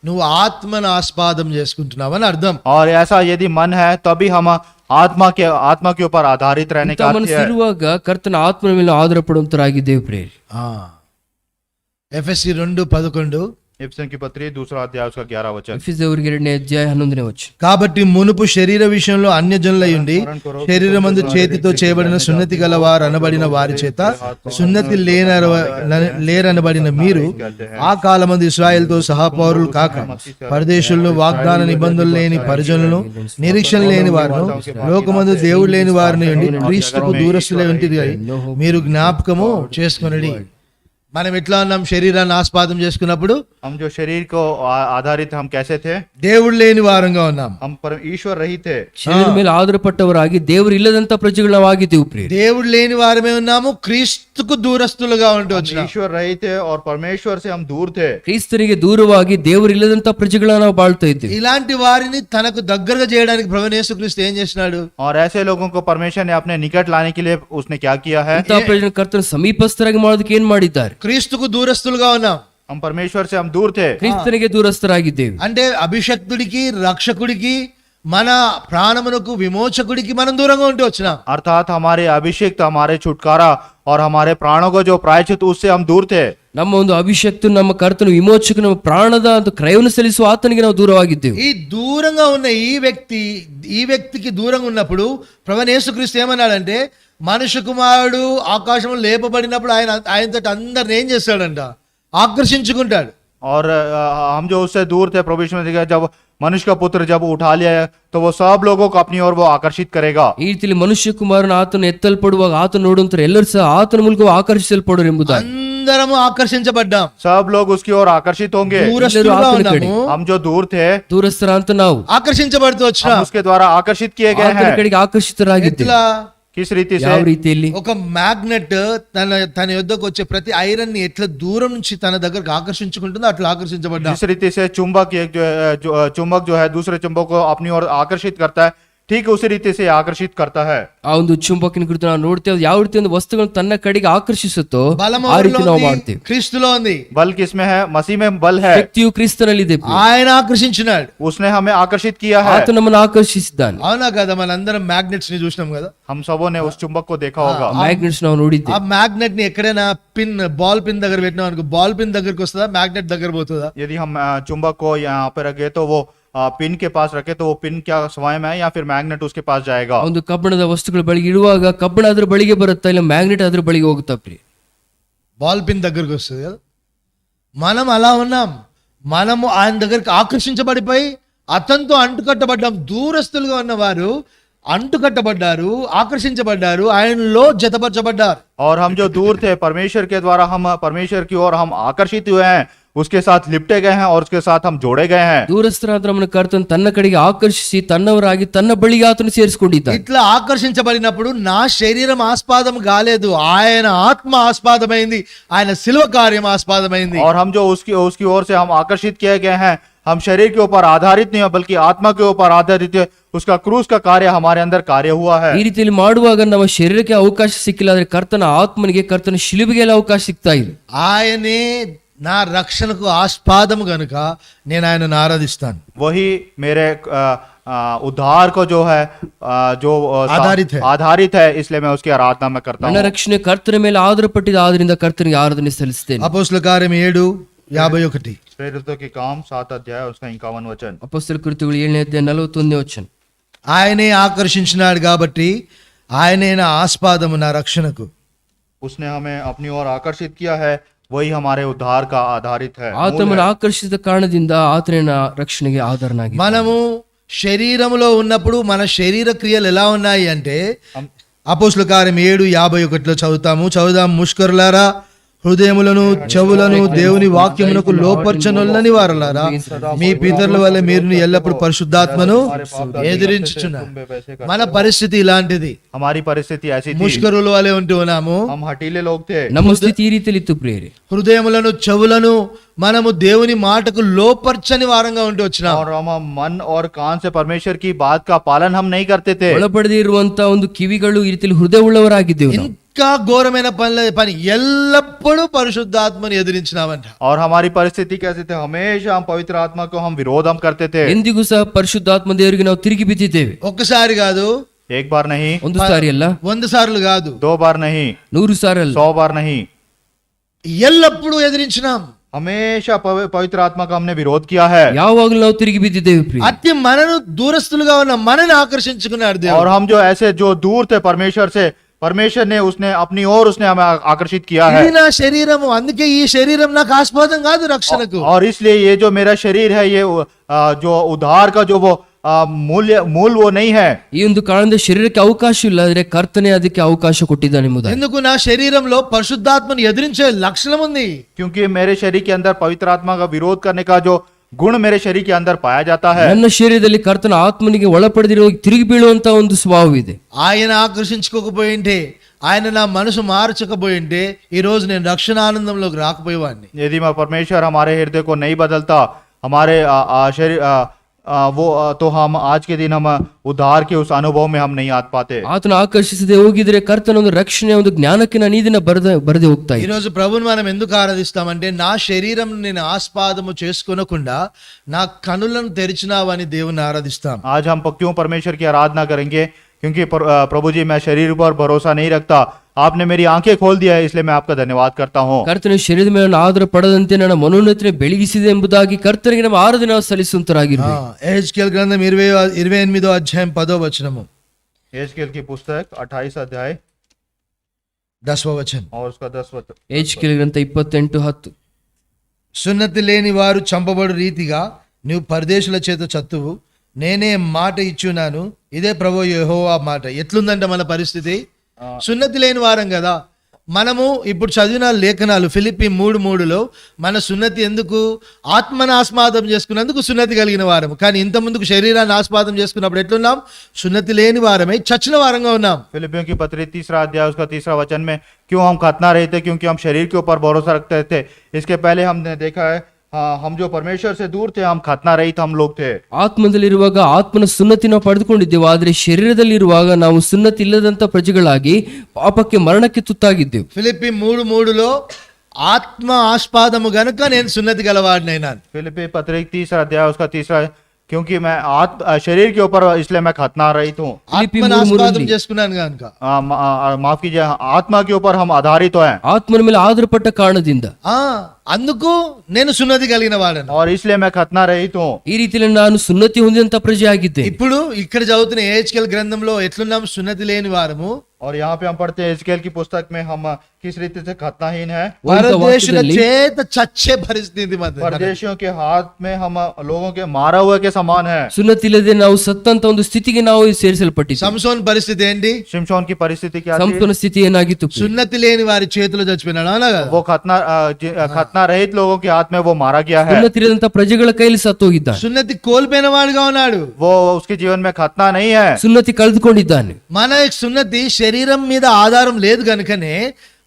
నువ్వు ఆత్మను ఆస్పాదం చేసుకుంటున్నావని అర్థం. और ऐसा यदि मन है तभी हम आत्मा के ऊपर आधारित रहने का अर्थ है। ಮನಸ್ಸಿರುವಾಗ ಕರ್ತನ ಆತ್ಮನ ಮೇಲೆ ಆಧಾರ ಪಡುವಂತರಾಗಿದ್ದೇವೆ ಪ್ರೇರಿ. ఎఫెసీ 2:11 इफिसियों की पत्री 2 अध्याय उसका 11 वचन। ఎఫెసీయులకు 2వ అధ్యాయం 11వ వచనం. కాబట్టి మునుపు శరీర విషయంలో అన్యజనులై ఉండి శరీరమందు చేతితో చేయబడిన సున్నతి గల వారు అనబడిన వారి చేత సున్నతి లేరనబడిన మీరు ఆ కాలమందు ఇశ్రాయేలుతో సహపౌరులు కాక పరదేశులను, వాగ్దాన నిబంధనలు లేని పరిజనులను, నిరీక్షణ లేని వారును, లోకమందు దేవుడు లేని వారిని ఉండి క్రీస్తుకు దూరస్తులై ఉంటుంది మీరు జ్ఞాపకము చేసుకొనడి. మనం ఎట్లా ఉన్నాం? శరీరాన్ని ఆస్పాదం చేసుకున్నప్పుడు हम जो शरीर को आधारित हम कैसे थे? దేవుడు లేని వారంగా ఉన్నాం. हम ईश्वर रहित थे। ಶರೀರದ ಮೇಲೆ ಆಧಾರಪಟ್ಟವರಾಗಿ ದೇವರು ಇಲ್ಲದಂತ ಪ್ರಜೆಗಳಾಗಿದ್ದೇವೆ ಪ್ರಿಯ. దేవుడు లేని వారమే ఉన్నాము, క్రీస్తుకు దూరస్తులుగా ఉంటూ వచ్చినాం. ईश्वर रहित थे और परमेश्वर से हम दूर थे। ಕ್ರಿಸ್ತನಿಗೆ ದೂರವಾಗಿ ದೇವರು ಇಲ್ಲದಂತ ಪ್ರಜೆಗಳನ್ನ ನಾವು ಬಾಳ್ತಾ ಇದ್ದೇವೆ. ఇలాంటి వారిని తనకు దగ్గరగా చేయడానికి ప్రభువైన యేసుక్రీస్తు ఏం చేసినాడు? और ऐसे लोगों को परमेश्वर ने अपने निकट लाने के लिए उसने क्या किया है? ಇಂಥ ಪ್ರಜೆಗಳ ಕರ್ತನ ಸಮೀಪಸ್ಥರಾಗಿ ಮಾಡೋದಕ್ಕೆ ಏನ್ ಮಾಡಿದ್ದಾರೆ? క్రీస్తుకు దూరస్తులుగా ఉన్నాం. हम परमेश्वर से हम दूर थे। ಕ್ರಿಸ್ತನಿಗೆ ದೂರಸ್ಥರಾಗಿದ್ದೇವೆ. అంటే అభిషక్తుడికి, రక్షకుడికి మన ప్రాణమునకు విమోచకుడికి మనం దూరంగా ఉంటూ వచ్చినాం. अर्थात हमारे अभिषेक हमारे छुटकारा और हमारे प्राणों को जो प्रायश्चित उससे हम दूर थे. ನಮ್ಮ ಒಂದು ಅಭಿಷಕ್ತ ನಮ್ಮ ಕರ್ತನು ವಿಮೋಚಕ ನಮ್ಮ ಪ್ರಾಣದ ಒಂದು ಕ್ರಯವನ್ನು ಸಲ್ಲಿಸುವ ಆತನಿಗೆ ನಾವು ದೂರವಾಗಿದ್ದೆವು. ఈ దూరంగా ఉన్న ఈ వ్యక్తికి దూరంగా ఉన్నప్పుడు ప్రభువైన యేసుక్రీస్తు ఏమన్నాడంటే, మనుష్య కుమారుడు ఆకాశంలో లేపబడినప్పుడు ఆయనతో అందరిని ఏం చేస్తాడంట, ఆకర్షించుకుంటాడు. और हम जो उससे दूर थे प्रभु यीशु मसीह जब मनुष्य का पुत्र जब उठा लिया तो वो सब लोगों को अपनी ओर वो आकर्षित करेगा. ಈ ರೀತಿಯಲ್ಲಿ ಮನುಷ್ಯ ಕುಮಾರನ ಆತನು ಎತ್ತಲ್ಪಡುವಾಗ ಆತನು ನೋಡುವಂತ ಎಲ್ಲರೂ ಸಹ ಆತನ ಮೂಲಕ ಆಕರ್ಷಿಸಲ್ಪಡೋರು ಎಂಬುದಾಗಿ అందరము ఆకర్షించబడ్డాం. सब लोग उसकी ओर आकर्षित होंगे. దూరస్తులుగా ఉన్నాము, हम जो दूर थे ದೂರಸ್ಥರ ಅಂತ ನಾವು ఆకర్షించబడుతూ వచ్చినాం. हम उसके द्वारा आकर्षित किए गए ಆತನ हैं. ಕಡೆಗೆ ಆಕರ್ಷಿತರಾಗಿದ್ದೇವೆ. ఎట్లా? किस रीति से? ಯಾವ ರೀತಿಯಲ್ಲಿ? ఒక మ్యాగ్నెట్ తన యొద్దకు వచ్చే ప్రతి ఐరన్ ని ఎట్లా దూరం నుంచి తన దగ్గరకు ఆకర్షించుకుంటుందో అట్లా ఆకర్షించబడ్డా. जिस रीति से चुंबक एक चुंबक जो है दूसरे चुंबक को अपनी ओर आकर्षित करता है, ठीक उसी रीति से आकर्षित करता है. ಆ ಒಂದು ಚುಂಬಕಿನ ಕುರಿತು ನಾವು ನೋಡ್ತೇವೆ, ಯಾವ ರೀತಿ ಒಂದು ವಸ್ತುಗಳನ್ನು ತನ್ನ ಕಡೆಗೆ ಆಕರ್ಷಿಸುತ್ತೋ బలం ಆ ರೀತಿ ఎవరిలో ನಾವು ఉంది? ಮಾಡ್ತೇವೆ. క్రీస్తులో ఉంది. बल किसमें है? मसीह में बल है. ಶಕ್ತಿಯು ಕ್ರಿಸ್ತನಲ್ಲಿದೆ. ఆయన ఆకర్షించినాడు. उसने हमें आकर्षित किया है. ಆತ ನಮ್ಮನ್ನು ಆಕರ್ಷಿಸಿದ್ದಾನೆ. అవునా కదా? మనందరం మ్యాగ్నెట్స్ ని చూసినాం కదా. हम सबों ने उस चुंबक को देखा होगा. మ్యాగ్నెట్స్ ನಾವು ఆ ನೋಡಿದ್ದೇವೆ. మ్యాగ్నెట్ ని ఎక్కడైనా బాల్ పిన్ దగ్గర పెట్టినాం అనుకో, బాల్ పిన్ దగ్గరకు వస్తుందా, మ్యాగ్నెట్ దగ్గర పోతుందా? यदि हम चुंबक को यहाँ पे रखे तो वो पिन के पास रखे तो वो पिन क्या स्वयं है या फिर मैग्नेट उसके पास जाएगा? ಒಂದು ಕಬ್ಬಿಣದ ವಸ್ತುಗಳ ಬಳಿಗೆ ಇಡುವಾಗ ಕಬ್ಬಿಣ ಅದ್ರ ಬಳಿಗೆ ಬರುತ್ತಾ, ಇಲ್ಲ ಮ್ಯಾಗ್ನೆಟ್ ಅದ್ರ ಬಳಿಗೆ ಹೋಗುತ್ತಾ? బాల్ పిన్ దగ్గరకు వస్తుంది కదా. మనం అలా ఉన్నాం. మనము ఆయన దగ్గరికి ఆకర్షించబడిపోయి అతనితో అంటుకట్టబడ్డాం. దూరస్తులుగా ఉన్నవారు అంటుకట్టబడ్డారు, ఆకర్షించబడ్డారు, ఆయనలో జతపరచబడ్డారు. और हम जो दूर थे परमेश्वर के द्वारा हम परमेश्वर की ओर हम आकर्षित हुए हैं, उसके साथ लिपटे गए हैं और उसके साथ हम जोड़े गए हैं. ದೂರಸ್ಥರಾದ ನಮ್ಮನ್ನು ಕರ್ತನು ತನ್ನ ಕಡೆಗೆ ಆಕರ್ಷಿಸಿ ತನ್ನವರಾಗಿ ತನ್ನ ಬಳಿಗೆ ಆತನು ಸೇರಿಸಿಕೊಂಡಿದ್ದಾನೆ. ఇట్లా ఆకర్షించబడినప్పుడు నా శరీరం ఆస్పాదం కాలేదు, ఆయన ఆత్మ ఆస్పాదమైంది, ఆయన శిలువ కార్యం ఆస్పాదమైంది. और हम जो उसकी ओर से हम आकर्षित किए गए हैं, हम शरीर के ऊपर आधारित नहीं है बल्कि आत्मा के ऊपर आधारित है. उसका क्रूस का कार्य हमारे अंदर कार्य हुआ है. ಈ ರೀತಿಯಲ್ಲಿ ಮಾಡುವಾಗ ನಮ್ಮ ಶರೀರಕ್ಕೆ ಅವಕಾಶ ಸಿಕ್ಕಿಲ್ಲ, ಆದ್ರೆ ಕರ್ತನ ಆತ್ಮನಿಗೆ, ಕರ್ತನ ಶಿಲುಬೆಗೆ ಎಲ್ಲ ಅವಕಾಶ ಸಿಗ್ತಾ ಇದೆ. ఆయనే నా రక్షణకు ఆస్పాదము గనుక నేను ఆయనను ఆరాధిస్తాను. वही मेरे उद्धार को जो है जो आधारित है, इसलिए मैं उसकी आराधना में करता ನನ್ನ हूँ. ರಕ್ಷಣೆ ಕರ್ತನ ಮೇಲೆ ಆಧಾರಪಟ್ಟಿದೆ, ಆದ್ರಿಂದ ಕರ್ತನಿಗೆ ಆರಾಧನೆ ಸಲ್ಲಿಸ್ತೇನೆ. అపోస్తల కార్యం 7:51. प्रेरितों के काम 7 अध्याय उसका 51 वचन. ಅಪೊಸ್ತಲ ಕೃತ್ಯಗಳು 7ನೇ ಅಧ್ಯಾಯ 41ನೇ ವಚನ. ఆయనే ఆకర్షించినాడు కాబట్టి ఆయనే నా ఆస్పాదము నా రక్షణకు. उसने हमें अपनी ओर आकर्षित किया है, वही हमारे उद्धार का आधारित है. ಆತನನ್ನು ಆಕರ್ಷಿಸಿದ ಕಾರಣದಿಂದ ಆತನ ರಕ್ಷಣೆಗೆ ಆಧಾರನಾಗಿದೆ. మనము శరీరములో ఉన్నప్పుడు మన శరీర క్రియలు ఎలా ఉన్నాయి అంటే, అపోస్తల కార్యం 7:51 చదువుదాం. ముష్కరులారా, హృదయములను చెవులను దేవుని వాక్యమునకు లోపర్చనొల్లని వారలారా, మీ పితరుల వల్ల మీరు ఎల్లప్పుడు పరిశుద్ధాత్మను ఎదిరించుచున్నారు. మన పరిస్థితి ఇలాంటిది. हमारी परिस्थिति ऐसी थी. ముష్కరుల వలె ఉంటూ ఉన్నాము. हम हटीले लोग थे. ನಮ್ಮ ಸ್ಥಿತಿ ಈ ರೀತಿಯಲ್ಲಿ ಇತ್ತು ಪ್ರಿಯರೇ. హృదయములను చెవులను మనము దేవుని మాటకు లోపర్చని వారంగా ఉంటూ వచ్చినాం. और हम मन और कान से परमेश्वर की बात का पालन हम नहीं करते थे. ಒಳಪಡದೆ ಇರುವಂತ ಒಂದು ಕಿವಿಗಳು, ಈ ರೀತಿಯಲ್ಲಿ ಹೃದಯ ಉಳ್ಳವರಾಗಿದ್ದೆವು ನಾವು. ఇంకా ఘోరమైన పని ఎల్లప్పుడూ పరిశుద్ధాత్మని ఎదిరించినామంట. और हमारी परिस्थिति कैसी थी? हमेशा हम पवित्र आत्मा को हम विरोध हम करते थे. ಎಂದಿಗೂ ಸಹ ಪರಿಶುದ್ಧಾತ್ಮ ದೇವರಿಗೆ ನಾವು ತಿರುಗಿ ಬಿದ್ದಿದ್ದೇವೆ. ఒక్కసారి కాదు, एक बार नहीं, ಒಂದು ಸಾರಿ ಅಲ್ಲ, 100 సార్లు కాదు, 2 बार नहीं, 100 ಸಾರಿ ಅಲ್ಲ, 100 बार नहीं, ఎల్లప్పుడూ ఎదిరించినాం. हमेशा पवित्र आत्मा का हमने विरोध किया है. ಯಾವಾಗಲೂ ನಾವು ತಿರುಗಿ ಬಿದ್ದಿದ್ದೇವೆ ಪ್ರಿಯ. అతి మనను దూరస్తులుగా ఉన్న మనని ఆకర్షించుకున్నాడు और దేవుడు. हम जो ऐसे जो दूर थे परमेश्वर से, परमेश्वर ने उसने अपनी ओर उसने हमें आकर्षित किया है. ఇది నా శరీరము, అందుకే ఈ శరీరం నాకు ఆస్పదం కాదు రక్షణకు. और इसलिए ये जो मेरा शरीर है, ये जो उद्धार का जो वो मूल वो नहीं है. ಈ ಒಂದು ಕಾರಣದಿಂದ ಶರೀರಕ್ಕೆ ಅವಕಾಶ ಇಲ್ಲ, ಆದ್ರೆ ಕರ್ತನೆ ಅದಕ್ಕೆ ಅವಕಾಶ ಕೊಟ್ಟಿದ್ದಾನೆ ಎಂಬುದಾಗಿ. ఎందుకు? నా శరీరంలో పరిశుద్ధాత్మను ఎదిరించే లక్షణం ఉంది. क्योंकि मेरे शरीर के अंदर पवित्र आत्मा का विरोध करने का जो गुण मेरे शरीर के अंदर पाया जाता है. ನನ್ನ ಶರೀರದಲ್ಲಿ ಕರ್ತನ ಆತ್ಮನಿಗೆ ಒಳಪಡೆದಿರುವ ತಿರುಗಿ ಬೀಳುವಂತ ಒಂದು ಸ್ವಭಾವವಿದೆ. ఆయన ఆకర్షించుకోకపోయింటే, ఆయన నా మనసు మార్చకపోయింటే ఈ రోజు నేను రక్షణ ఆనందంలోకి రాకపోయేవాడిని. यदि मैं परमेश्वर हमारे हृदय को नहीं बदलता, हमारे शरीर तो हम आज के दिन हम उद्धार के उस अनुभव में हम नहीं आ पाते। ಆತನ ಆಕರ್ಷಿಸದೆ ಹೋಗಿದ್ರೆ ಕರ್ತನ ಒಂದು ರಕ್ಷಣೆ ಒಂದು ಜ್ಞಾನಕ್ಕೆ ನಾನು ಈ ದಿನ ಬರದೆ ಹೋಗ್ತಾ ఈ ಇದ್ದೆ. రోజు ప్రభువుని మనం ఎందుకు ఆరాధిస్తామంటే నా శరీరం నేను ఆస్పాదము చేసుకొనకుండా నా కనులను తెరిచినావని దేవుని ఆరాధిస్తాం. आज हम क्यों परमेश्वर की आराधना करेंगे? क्योंकि प्रभु जी, मैं शरीर पर भरोसा नहीं रखता, आपने मेरी आंखें खोल दिया है, इसलिए मैं आपका धन्यवाद करता हूँ। ಕರ್ತನ ಶರೀರದ ಮೇಲೆ ನಾನು ಆಧಾರ ಪಡದಂತೆ ನನ್ನ ಮನೋನ್ನತಿನ ಬೆಳಗಿಸಿದೆ ಎಂಬುದಾಗಿ ಕರ್ತನಿಗೆ ನಮ್ಮ ಆರಾಧನೆ ಸಲ್ಲಿಸುವಂತರಾಗಿರ್ಬೇಕು. ఎహెజ్కేలు గ్రంథం 28వ అధ్యాయం 10వ వచనము, यहेजकेल की पुस्तक 28 अध्याय 10వ వచనం. और उसका 10 वचन। ಏಜ್ಕೇಲ ಗ್ರಂಥ 28:10. సున్నతి లేని వారు చంపబడు రీతిగా నువ్వు పరదేశుల చేత చత్తువు, నేనే మాట ఇచ్చున్నాను, ఇదే ప్రభువు యెహోవా మాట. ఎట్లుందంటే మన పరిస్థితి, సున్నతి లేని వారం కదా మనము. ఇప్పుడు చదివిన లేఖనాలు ఫిలిప్పీ 3:3లో మన సున్నతి ఎందుకు? ఆత్మను ఆస్వాదం చేసుకున్నందుకు సున్నతి కలిగిన వారం. కానీ ఇంత ముందుకు శరీరాన్ని ఆస్వాదం చేసుకున్నప్పుడు ఎట్లున్నాం? సున్నతి లేని వారమై చచ్చిన వారంగా ఉన్నాం. फिलिपियों की पत्री 3 अध्याय उसका 3 वचन में, क्यों हम खतना रहे थे? क्योंकि हम शरीर के ऊपर भरोसा रखते थे। इसके पहले हमने देखा है, हम जो परमेश्वर से दूर थे, हम खतना रहित हम लोग थे। ಆತ್ಮದಲ್ಲಿರುವಾಗ ಆತ್ಮನ ಸುನ್ನತಿ ನಾವು ಪಡೆದುಕೊಂಡಿದ್ದೆವು, ಆದರೆ ಶರೀರದಲ್ಲಿರುವಾಗ ನಾವು ಸುನ್ನತಿ ಇಲ್ಲದಂತ ಪ್ರಜೆಗಳಾಗಿ ಪಾಪಕ್ಕೆ ಮರಣಕ್ಕೆ ತುತ್ತಾಗಿದ್ದೆವು. ఫిలిప్పీ 3:3లో ఆత్మ ఆస్పాదము గనుక నేను సున్నతి గలవాడినైనాను. फिलिपी पत्री 3 अध्याय उसका 3, क्योंकि मैं शरीर के ऊपर इसलिए मैं खतना रहित हूँ। ఆత్మను ఆస్పాదం చేసుకున్నాను గనుక, माफ कीजिए, आत्मा के ऊपर हम आधारित हैं। ಆತ್ಮನ ಮೇಲೆ ಆಧಾರಪಟ್ಟ ಕಾರಣದಿಂದ అందుకు నేను సున్నతి కలిగిన వాడను. और इसलिए मैं खतना रहित हूँ। ಈ ರೀತಿಯಲ್ಲಿ ನಾನು ಸುನ್ನತಿ ಹೊಂದಿದಂತ ಪ್ರಜೆ ಆಗಿದ್ದೆ. ఇప్పుడు ఇక్కడ చదువుతున్న ఎహెజ్కేలు గ్రంథంలో ఎట్లున్నాం? సున్నతి లేని వారము. और यहाँ पे हम पढ़ते हैं यहेजकेल की पुस्तक में हम किस रीति से खतनाहीन है। పరదేశుల చేత చచ్చే పరిస్థితి మధ్య परदेशियों के हाथ में हम लोगों के मारा हुए के समान है। ಸುನ್ನತಿ ಇಲ್ಲದೆ ನಾವು ಸತ್ತಂತ ಒಂದು ಸ್ಥಿತಿಗೆ ನಾವು ಸೇರಿಸಲ್ಪಟ್ಟಿದ್ದೆ. సంసోన్ పరిస్థితి ఏంటి? शिमशोन की परिस्थिति क्या थी? ಸಂಪೂರ್ಣ ಸ್ಥಿತಿ ಏನಾಗಿತ್ತು? సున్నతి లేని వారి చేతిలో చచ్చిపోయినాడు, అవునా కదా? वो खतना रहित लोगों के हाथ में वो मारा गया है। ಸುನ್ನತಿ ಇಲ್ಲದಂತ ಪ್ರಜೆಗಳ ಕೈಲಿ ಸತ್ತೋಗಿದ್ದಾನೆ. సున్నతి కోల్పోయిన వాడుగా ఉన్నాడు. वो उसके जीवन में खतना नहीं है। ಸುನ್ನತಿ ಕಳೆದುಕೊಂಡಿದ್ದಾನೆ. మన సున్నతి శరీరం మీద ఆధారం లేదు గనుకనే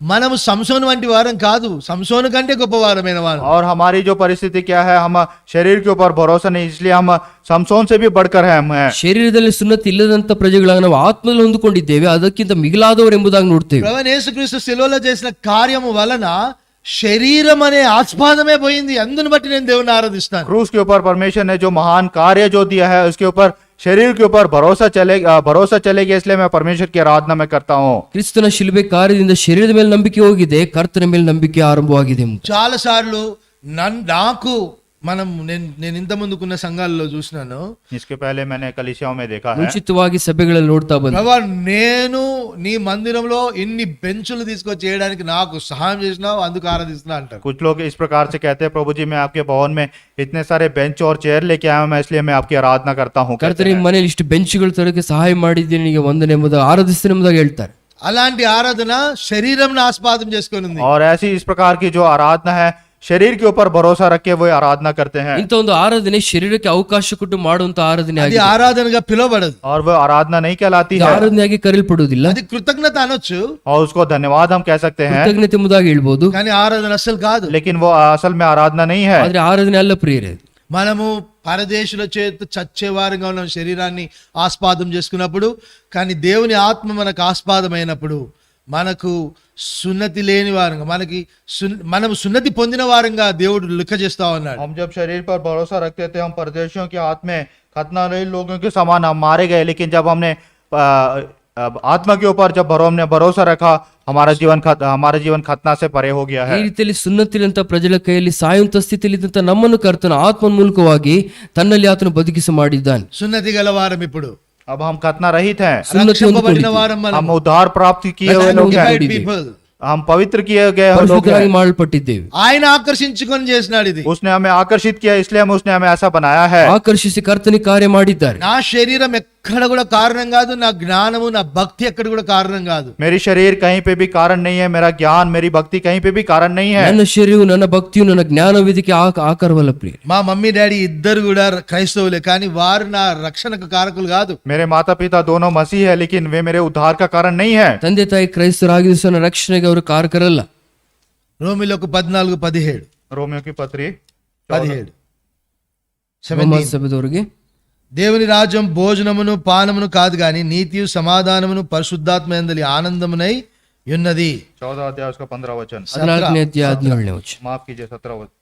మనము సంసోను వంటి వారం కాదు, సంసోను కంటే గొప్ప వారమైన వారు. और हमारी जो परिस्थिति क्या है, हम शरीर के ऊपर भरोसा नहीं, इसलिए हम समसोन से भी बढ़कर हम हैं। ಶರೀರದಲ್ಲಿ ಸುನ್ನತಿ ಇಲ್ಲದಂತ ಪ್ರಜೆಗಳಾಗ ನಾವು ಆತ್ಮದಲ್ಲಿ ಹೊಂದಿಕೊಂಡಿದ್ದೇವೆ, ಅದಕ್ಕಿಂತ ಮಿಗಿಲಾದವರು ಎಂಬುದಾಗಿ ನೋಡ್ತೇವೆ. ప్రభువైన యేసుక్రీస్తు శిలువలో చేసిన కార్యము వలన శరీరం అనే ఆస్పాదమే పోయింది. అందుని బట్టి నేను దేవుని ఆరాధిస్తాను. क्रूस के ऊपर परमेश्वर ने जो महान कार्य जो दिया है, उसके ऊपर शरीर के ऊपर भरोसा चलेगा, इसलिए मैं परमेश्वर की आराधना में करता हूँ। ಕ್ರಿಸ್ತನ ಶಿಲುಬೆ ಕಾರ್ಯದಿಂದ ಶರೀರದ ಮೇಲೆ ನಂಬಿಕೆ ಹೋಗಿದೆ, ಕರ್ತನ ಮೇಲೆ ನಂಬಿಕೆ ಆರಂಭವಾಗಿದೆ. చాలా సార్లు నాకు నేను ఇంత ముందుకున్న సంఘాలలో చూసినాను, इसके पहले मैंने कलीसियाओं में देखा है, ಮುಂಚಿತವಾಗಿ సభೆಗಳಲ್ಲಿ ನೋಡ್ತಾ ಬಂದೆ. ప్రభా నేను నీ మందిరంలో ఇన్ని బెంచులు తీసుకొచ్చి చేయడానికి నాకు సహాయం చేసినావు, అందుకు ఆరాధిస్తున్నా అంటారు. कुछ लोग इस प्रकार से कहते हैं, प्रभु जी मैं आपके भवन में इतने सारे बेंच और चेयर लेके आया हूं, मैं इसलिए मैं आपकी आराधना करता हूँ। ಕರ್ತನ ನಿಮ್ಮ ಮನೆಯಲ್ಲಿ ಇಷ್ಟು ಬೆಂಚುಗಳು ತರಕ್ಕೆ ಸಹಾಯ ಮಾಡಿದ್ದೀನಿ, ನಿಮಗೆ ವಂದನೆ ಎಂಬುದಾಗಿ ಆರಾಧಿಸ್ತೇನೆ ಎಂಬುದಾಗಿ ಹೇಳ್ತಾರೆ. అలాంటి ఆరాధన శరీరం ఆస్పాదం చేసుకొని ఉంది. और ऐसी इस प्रकार की जो आराधना है, शरीर के ऊपर भरोसा रख के वो आराधना करते हैं। ಇಂಥ ಒಂದು ಆರಾಧನೆ ಶರೀರಕ್ಕೆ ಅವಕಾಶ ಕೊಟ್ಟು ಮಾಡುವಂತ ಆರಾಧನೆ అది ಆಗಿದೆ. ఆరాధనగా పిలువబడదు, और वो आराधना नहीं कहलाती ಇದು है, ಆರಾಧನೆಯಾಗಿ ಕರೆಯಲ್ಪಡುವುದಿಲ್ಲ. అది కృతజ్ఞత అనొచ్చు, और उसको धन्यवाद हम कह सकते हैं, ಕೃತಜ್ಞತೆ ಎಂಬುದಾಗಿ ಹೇಳ್ಬೋದು, కానీ ఆరాధన అసలు కాదు. लेकिन वो असल में आराधना नहीं है। ಆದ್ರೆ ಆರಾಧನೆ ಅಲ್ಲ ಪ್ರಿಯರೇ. మనము పరదేశుల చేత చచ్చేవారంగా ఉన్న శరీరాన్ని ఆస్పాదం చేసుకున్నప్పుడు, కానీ దేవుని ఆత్మ మనకు ఆస్పాదమైనప్పుడు మనకు సున్నతి లేని వారంగా మనము సున్నతి పొందిన వారంగా దేవుడు లెక్క చేస్తా ఉన్నాడు. हम जब शरीर पर भरोसा रखते थे, हम परदेशियों के हाथ में खतना रहित लोगों के समान हम मारे गए, लेकिन जब हमने आत्मा के ऊपर जब हमने भरोसा रखा, हमारा जीवन खतना से परे हो गया ಈ है। ರೀತಿಯಲ್ಲಿ ಸುನ್ನತಿಲಂತ ಪ್ರಜల ಕೈಯಲ್ಲಿ ಸಾಯುವಂತ ಸ್ಥಿತಿಯಲ್ಲಿದ್ದಂತ ನಮ್ಮನ್ನು ಕರ್ತನ ಆತ್ಮ ಮೂಲಕವಾಗಿ ತನ್ನಲ್ಲಿ ಆತನು ಬದುಕಿಸಿ ಮಾಡಿದ್ದಾನೆ. సున్నతి గల వారం ఇప్పుడు, अब हम खतना रहित हैं, రక్షింపబడిన వారం हम మనం, उद्धार प्राप्त किए हुए लोग हैं, sanctified people. हम पवित्र किए गए लोग ಪರಿಶುದ್ಧರಾಗಿ हैं। ಮಾಡಲ್ಪಟ್ಟಿದ್ದೇವೆ. ఆయన ఆకర్షించుకొని చేసినాడు ఇది. उसने हमें आकर्षित किया, इसलिए उसने हमें ऐसा बनाया है। ಆಕರ್ಷಿಸಿ ಕರ್ತನಿ ಕಾರ್ಯ ಮಾಡಿದ್ದಾರೆ. నా శరీరం ఎక్కడ కూడా కారణం కాదు, నా జ్ఞానము నా భక్తి ఎక్కడ కూడా కారణం కాదు. मेरी शरीर कहीं पे भी कारण नहीं है, मेरा ज्ञान मेरी भक्ति कहीं पे भी कारण नहीं है। ನನ್ನ ಶರೀರವು ನನ್ನ ಭಕ್ತಿಯು ನನ್ನ ಜ್ಞಾನವಿದಕ್ಕೆ ಆಕಾರವಲ್ಲ ಪ್ರಿಯ. మా మమ్మీ డాడీ ఇద్దరు కూడా క్రైస్తవులే, కానీ వారు నా రక్షణకు కారకులు కాదు. मेरे माता पिता दोनों मसीह है, लेकिन वे मेरे उद्धार का कारण नहीं है। ತಂದೆ ತಾಯಿ ಕ್ರೈಸ್ತರಾಗಿದ್ದು ನನ್ನ ರಕ್ಷಣೆಗೆ ಅವರು ಕಾರಕರಲ್ಲ. రోమిలకు 14:17 रोमियो की पत्री 17 ರೋಮ ಸಭೆದವರಿಗೆ దేవుని రాజ్యం భోజనమును పానమును కాదు గాని నీతియు సమాధానమును పరిశుద్ధాత్మ యందలి ఆనందమునై ఉన్నది. 14 अध्याय उसका 15 वचन. 14ನೇ ಅಧ್ಯಾಯ 17ನೇ ವಚನ. माफ कीजिए 17 वचन.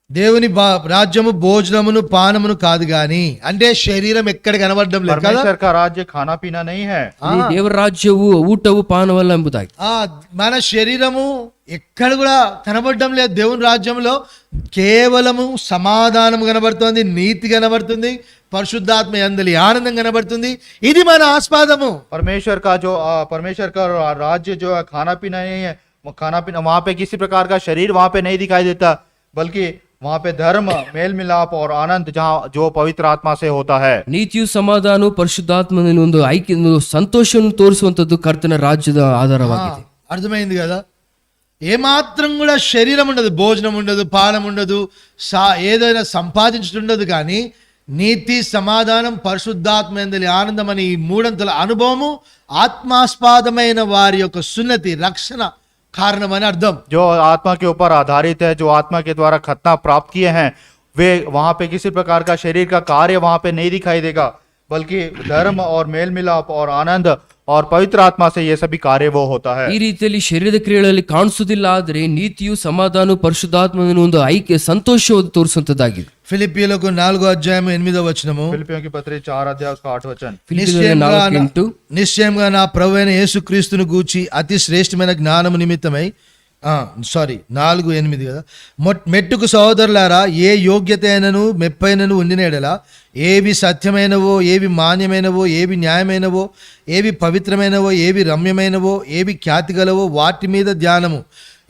దేవుని రాజ్యము భోజనమును పానమును కాదు గాని, అంటే శరీరం ఎక్కడ కనబడడం లేదు కదా. परमेश्वर का राज्य खाना पीना नहीं है. ಈ ದೇವರ ರಾಜ್ಯವು ಊಟವು ಪಾನವಲ್ಲ ಎಂಬುದಾಗಿ. మన శరీరము ఎక్కడ కూడా కనబడడం లేదు. దేవుని రాజ్యంలో కేవలము సమాధానం కనబడుతుంది, నీతి కనబడుతుంది, పరిశుద్ధాత్మ యందలి ఆనందం కనబడుతుంది. ఇది మన ఆస్పాదము. परमेश्वर का राज्य जो है खाना पीना नहीं है. वो खाना पीना वहां पे किसी प्रकार का शरीर वहां पे नहीं दिखाई देता, बल्कि वहां पे धर्म, मेल मिलाप और आनंद जहाँ जो पवित्र आत्मा से होता है. ನೀತಿಯು ಸಮಾಧಾನವು ಪರಿಶುದ್ಧಾತ್ಮನಲ್ಲಿ ಒಂದು ಐಕ್ಯ ಸಂತೋಷವನ್ನು ತೋರಿಸುವಂತದ್ದು ಕರ್ತನ ರಾಜ್ಯದ ಆಧಾರವಾಗಿದೆ. అర్థమైంది కదా. ఏమాత్రం కూడా శరీరం ఉండదు, భోజనం ఉండదు, పానం ఉండదు, ఏదైనా సంపాదించుండదు, కానీ నీతి సమాధానం పరిశుద్ధాత్మ యందలి ఆనందం అని ఈ మూడంతల అనుభవము ఆత్మాస్పాదమైన వారి యొక్క సున్నతి రక్షణ కారణమని అర్థం. जो आत्मा के ऊपर आधारित है, जो आत्मा के द्वारा खतना प्राप्त किए हैं, वे वहां पे किसी प्रकार का शरीर का कार्य वहां पे नहीं दिखाई देगा, बल्कि धर्म और मेल मिलाप और आनंद और पवित्र आत्मा से ये सभी कार्य वो होता है. ಈ ರೀತಿಯಲ್ಲಿ ಶರೀರದ ಕ್ರಿಯೆಗಳಲ್ಲಿ ಕಾಣಿಸುವುದಿಲ್ಲ, ಆದರೆ ನೀತಿಯು ಸಮಾಧಾನ ಪರಿಶುದ್ಧಾತ್ಮನ ಒಂದು ಐಕ್ಯ ಸಂತೋಷವನ್ನು ತೋರಿಸುವಂತದ್ದಾಗಿದೆ. ఫిలిప్పీయులకు 4వ అధ్యాయం 8వ వచనము. फिलिपियों की पत्री 4 अध्याय उसका 8 वचन. నిశ్చయంగా నా ప్రభువైన యేసుక్రీస్తును గూర్చి అతి శ్రేష్టమైన జ్ఞానము నిమిత్తమై 4:8 కదా. మెట్టుకు సహోదరులారా, ఏ యోగ్యత అయినను మెప్పైనను ఉండిన ఎడల, ఏవి సత్యమైనవో, ఏవి మాన్యమైనవో, ఏవి న్యాయమైనవో, ఏవి పవిత్రమైనవో, ఏవి రమ్యమైనవో, ఏవి ఖ్యాతి గలవో వాటి మీద ధ్యానము.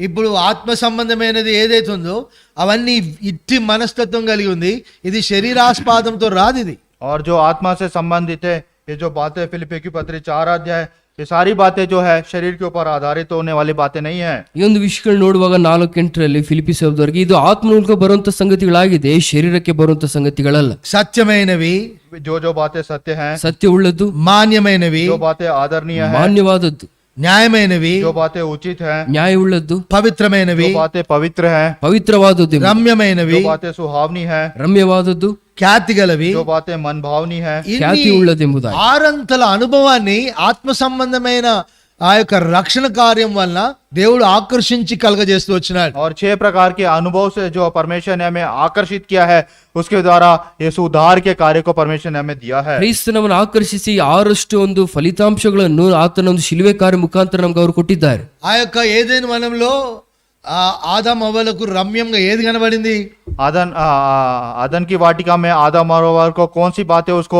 ఇప్పుడు ఆత్మ సంబంధమైనది ఏదైతే ఉందో అవన్నీ ఇట్టి మనస్తత్వం కలిగి ఉంది. ఇది శరీరాస్పాదంతో రాదు. ఇది और जो आत्मा से संबंधित है, ये जो बातें फिलिपियों की पत्री 4 अध्याय, ये सारी बातें जो है शरीर के ऊपर आधारित होने वाली बातें नहीं है. ಈ ಒಂದು ವಿಷಯಗಳು ನೋಡುವಾಗ 4:8 ಫಿಲಿಪ್ಪಿ ಸಹೋದರರಿಗೆ ಇದು ಆತ್ಮ ಮೂಲಕ ಬರುವಂತ ಸಂಗತಿಗಳಾಗಿದೆ, ಶರೀರಕ್ಕೆ ಬರುವಂತ ಸಂಗತಿಗಳಲ್ಲ. సత్యమైనవి, जो बातें सत्य हैं, ಸತ್ಯವುಳ್ಳದ್ದು, మాన్యమైనవి, जो बातें आदरणीय है, ಮಾನ್ಯವಾದದ್ದು, న్యాయమైనవి, जो बातें उचित है, ನ್ಯಾಯವುಳ್ಳದ್ದು, పవిత్రమైనవి, जो बातें पवित्र है, ಪವಿತ್ರವಾದದ್ದು, రమ్యమైనవి, जो बातें सुहावनी है, ರಮ್ಯವಾದದ್ದು, ఖ్యాతి గలవి, जो बातें मन भावनी है. ఖ్యాతి ఉಳ್ಳదెంబుదాయి. ఆరంతల అనుభవాన్ని ఆత్మ సంబంధమైన ఆ యొక్క రక్షణ కార్యం వలన దేవుడు ఆకర్షించి కలగజేస్తూ వచ్చినాడు. और 6 प्रकार के अनुभव से जो परमेश्वर ने हमें आकर्षित किया है, उसके द्वारा ये सुधार के कार्य को परमेश्वर ने हमें दिया है. ಕ್ರಿಸ್ತನನ್ನು ಆಕರ್ಷಿಸಿ 6 ಒಂದು ಫಲಿತಾಂಶಗಳನ್ನು ಆತನ ಒಂದು ಶಿಲುವೆ ಕಾರ್ಯ ಮುಖಾಂತರ ನಮಗೆ ಅವರು ಕೊಟ್ಟಿದ್ದಾರೆ. ఆ యొక్క ఏదైనా వనంలో ఆదాం అవ్వలకు రమ్యంగా ఏది కనబడింది? आदन की वाटिका में आदम और हव्वा को कौन सी बातें उसको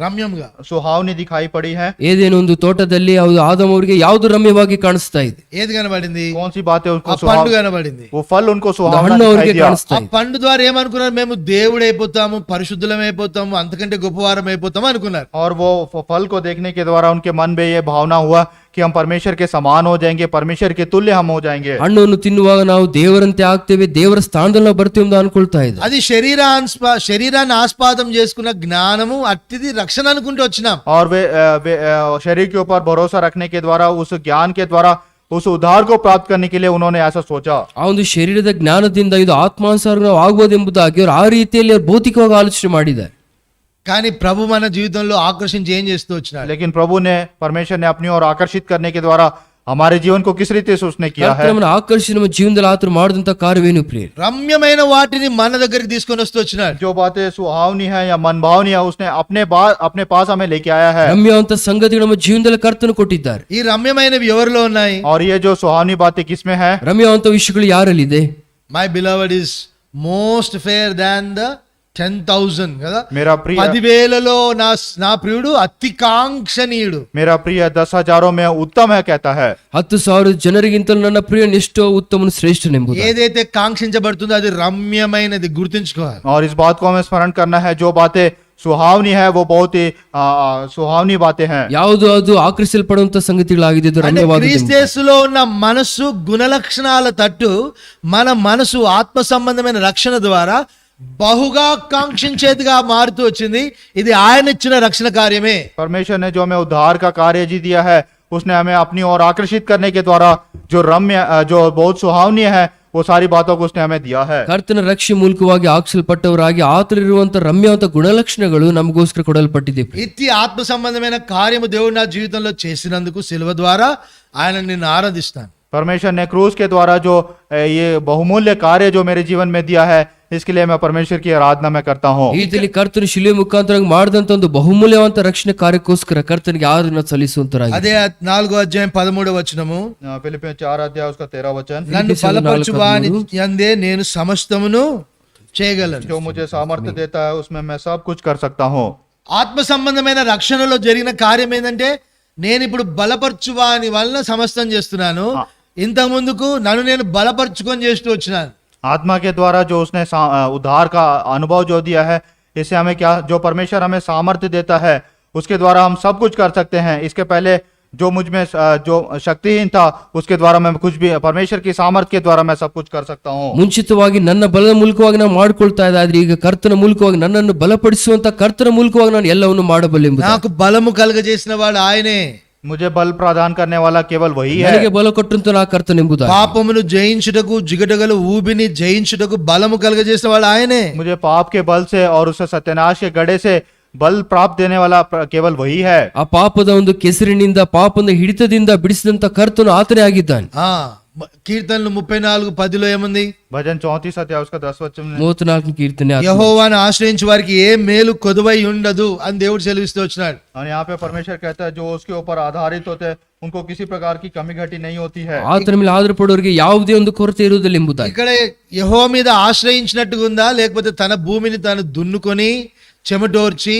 రమ్యంగా सुहावनी दिखाई पड़ी है? ಏದೇನೋ ಒಂದು ತೋಟದಲ್ಲಿ ಆದಮ್ ಅವರಿಗೆ ಯಾವುದು ರಮ್ಯವಾಗಿ ಕಾಣಿಸ್ತಾ ಇದೆ? ఏది కనబడింది? कौन सी बातें ఆ उसको పండు కనబడింది. वो फल उनको सुहावना హన్ను दिखाई ಅವರಿಗೆ दिया. ಕಾಣಿಸ್ತಾ ఆ ಇದೆ. పండు ద్వారా ఏమనుకున్నారు? మేము దేవుడు అయిపోతాము, పరిశుద్ధులం అయిపోతాము, అంతకంటే గొప్పవారం అయిపోతాము అనుకున్నారు. और वो फल को देखने के द्वारा उनके मन में ये भावना हुआ कि हम परमेश्वर के समान हो जाएंगे, परमेश्वर के तुल्य हम हो जाएंगे. ಹಣ್ಣನ್ನು ತಿನ್ನುವಾಗ ನಾವು ದೇವರಂತೆ ಆಗ್ತೇವೆ, ದೇವರ ಸ್ಥಾನದಲ್ಲಿ ನಾವು ಬರ್ತೀವಿ ಅಂತ ಅನ್ಕೊಳ್ತಾ ಇದೆ. అది శరీరాన్ని ఆస్పాదం చేసుకున్న జ్ఞానము అట్టిది రక్షణ అనుకుంటూ వచ్చినాం. और वे शरीर के ऊपर भरोसा रखने के द्वारा, उस ज्ञान के द्वारा उस उद्धार को प्राप्त करने के लिए उन्होंने ऐसा सोचा. ಆ ಒಂದು ಶರೀರದ ಜ್ಞಾನದಿಂದ ಇದು ಆತ್ಮಾನುಸಾರ ನಾವು ಆಗ್ಬೋದೆಂಬುದಾಗಿ ಅವರು ಆ ರೀತಿಯಲ್ಲಿ ಅವರು ಭೌತಿಕವಾಗಿ ಆಲೋಚನೆ ಮಾಡಿದ್ದಾರೆ. కానీ ప్రభు మన జీవితంలో ఆకర్షించి ఏం చేస్తూ వచ్చినాడు? लेकिन प्रभु ने, परमेश्वर ने अपनी ओर आकर्षित करने के द्वारा हमारे जीवन को किस रीति से उसने किया है? ನಮ್ಮನ್ನು ಆಕರ್ಷಿಸಿ ನಮ್ಮ ಜೀವನದಲ್ಲಿ ಆತನು ಮಾಡಿದಂತ ಕಾರ್ಯವೇನು ಪ್ರಿಯರೇ? రమ్యమైన వాటిని మన దగ్గరికి తీసుకొని వస్తూ వచ్చినాడు. जो बातें सुहावनी है या मनभावनी है, उसने अपने पास हमें लेके आया है. ರಮ್ಯವಂತ ಸಂಗತಿಗಳು ನಮ್ಮ ಜೀವನದಲ್ಲಿ ಕರ್ತನು ಕೊಟ್ಟಿದ್ದಾರೆ. ఈ రమ్యమైనవి ఎవరిలో ఉన్నాయి? और ये जो सुहावनी बातें किसमें है? ರಮ್ಯವಂತ ವಿಷಯಗಳು ಯಾರಲ್ಲಿದೆ? My beloved is most fair than the 10,000 కదా. मेरा प्रिय 10,000లో నా ప్రియుడు అతి కాంక్షణీయుడు. मेरा प्रिय 10,000 में उत्तम है कहता है. 10,000 ಜನರಿಗಿಂತಲೂ ನನ್ನ ಪ್ರಿಯನು ಎಷ್ಟೋ ಉತ್ತಮನು ಶ್ರೇಷ್ಠನೆಂಬುದು. ఏదైతే కాంక్షించబడుతుందో అది రమ్యమైనది, గుర్తుంచుకోవాలి. और इस बात को हमें स्मरण करना है, जो बातें सुहावनी है वो बहुत ही सुहावनी बातें हैं. ಯಾವುದು ಅದು ಆಕರ್ಷಿಸಲ್ಪಡುವಂತ ಸಂಗತಿಗಳಾಗಿದೆ, ಇದು అంటే ರಮ್ಯವಾದದ್ದು. క్రీస్తులో ఉన్న మనసు గుణలక్షణాల తట్టు మన మనసు ఆత్మ సంబంధమైన రక్షణ ద్వారా బహుగా కాంక్షించేదిగా మారుతూ వచ్చింది. ఇది ఆయన ఇచ్చిన రక్షణ కార్యమే. परमेश्वर ने जो हमें उद्धार का कार्य जी दिया है, उसने हमें अपनी ओर आकर्षित करने के द्वारा जो रम्य, जो बहुत सुहावनी है, वो सारी बातों को उसने हमें दिया है। ಕರ್ತನ ರಕ್ಷೆ ಮೂಲಕವಾಗಿ ಹಾಕಿಸಲ್ಪಟ್ಟವರಾಗಿ ಆತನಿರುವಂತ ರಮ್ಯವಂತ ಗುಣಲಕ್ಷಣಗಳು ನಮಗೋಸ್ಕರ ಕೊಡಲ್ಪಟ್ಟಿದೆ. ఇట్టి ఆత్మ సంబంధమైన కార్యము దేవుడు నా జీవితంలో చేసినందుకు సిలువ ద్వారా ఆయన నిన్ను ఆరాధిస్తాను. परमेश्वर ने क्रूस के द्वारा जो ये बहुमूल्य कार्य जो मेरे जीवन में दिया है, इसके लिए मैं परमेश्वर की आराधना में करता हूँ। ಈ ರೀತಿಯಲ್ಲಿ ಕರ್ತನು ಶಿಲುವೆ ಮುಖಾಂತರವಾಗಿ ಮಾಡಿದಂತ ಒಂದು ಬಹುಮೂಲ್ಯವಂತ ರಕ್ಷಣೆ ಕಾರ್ಯಕ್ಕೋಸ್ಕರ ಕರ್ತನಿಗೆ ಆರಾಧನೆ ಸಲ್ಲಿಸುವಂತರಾಗಿ. అదే 4వ అధ్యాయం 13వ వచనము, फिलिपियों 4 अध्याय उसका 13 वचन, నన్ను బలపరచువాని యందే నేను సమస్తమును చేయగలను. जो मुझे सामर्थ्य देता है उसमें मैं सब कुछ कर सकता हूँ। ఆత్మ సంబంధమైన రక్షణలో జరిగిన కార్యం ఏంటంటే నేను ఇప్పుడు బలపరచువాని వలన సమస్తం చేస్తున్నాను. ఇంత ముందుకు నన్ను నేను బలపరచుకొని చేస్తూ వచ్చినాను. आत्मा के द्वारा जो उसने उद्धार का अनुभव जो दिया है, इससे हमें क्या, जो परमेश्वर हमें सामर्थ्य देता है उसके द्वारा हम सब कुछ कर सकते हैं। इसके पहले जो मुझ में जो शक्तिहीन था उसके द्वारा मैं कुछ भी, परमेश्वर की सामर्थ्य के द्वारा मैं सब कुछ कर सकता हूँ। ಮುಂಚಿತವಾಗಿ ನನ್ನ ಬಲದ ಮೂಲಕವಾಗಿ ನಾನು ಮಾಡ್ಕೊಳ್ತಾ ಇದ್ದೆ, ಆದ್ರೆ ಈಗ ಕರ್ತನ ಮೂಲಕವಾಗಿ ನನ್ನನ್ನು ಬಲಪಡಿಸುವಂತ ಕರ್ತನ ಮೂಲಕವಾಗಿ ನಾನು ಎಲ್ಲವನ್ನು ಮಾಡಬಲ್ಲೆ. నాకు బలము కలుగజేసిన వాడు ఆయనే. मुझे बल प्रदान करने वाला केवल वही है। ನನಗೆ ಬಲ ಕೊಟ್ಟಂತ ನಾ ಕರ್ತನೆಂಬುದಾಗಿ. పాపమును జయించుటకు జిగటగల ఊబిని జయించుటకు బలము కలుగజేసిన వాడు ఆయనే. मुझे पाप के बल से और उसे सत्यानाश के गड़े से बल प्राप्त देने वाला केवल वही है। ಆ ಪಾಪದ ಒಂದು ಕೆಸರಿನಿಂದ ಪಾಪದ ಹಿಡಿತದಿಂದ ಬಿಡಿಸಿದಂತ ಕರ್ತನು ಆತನೇ ಆಗಿದ್ದಾನೆ. కీర్తనలు 34:10 ఏముంది? भजन 34 अध्याय उसका 10 वचन में, 34 కీర్తన. యెహోవాను ఆశ్రయించు వారికి ఏ మేలు కొదువై ఉండదు అని దేవుడు సెలవిస్తూ వచ్చినాడు. और यहाँ पे परमेश्वर कहता है जो उसके ऊपर आधारित होते हैं उनको किसी प्रकार की कमी घटी नहीं होती है। ಆತನ ಮೇಲೆ ಆಧಾರಪಡುವವರಿಗೆ ಯಾವುದೇ ಒಂದು ಕೊರತೆ ಇರುವುದಿಲ್ಲ ಎಂಬುದಾಗಿ. ఇక్కడ యెహోవా మీద ఆశ్రయించినట్టుగా ఉందా, లేకపోతే తన భూమిని తాను దున్నుకొని చెమటోర్చి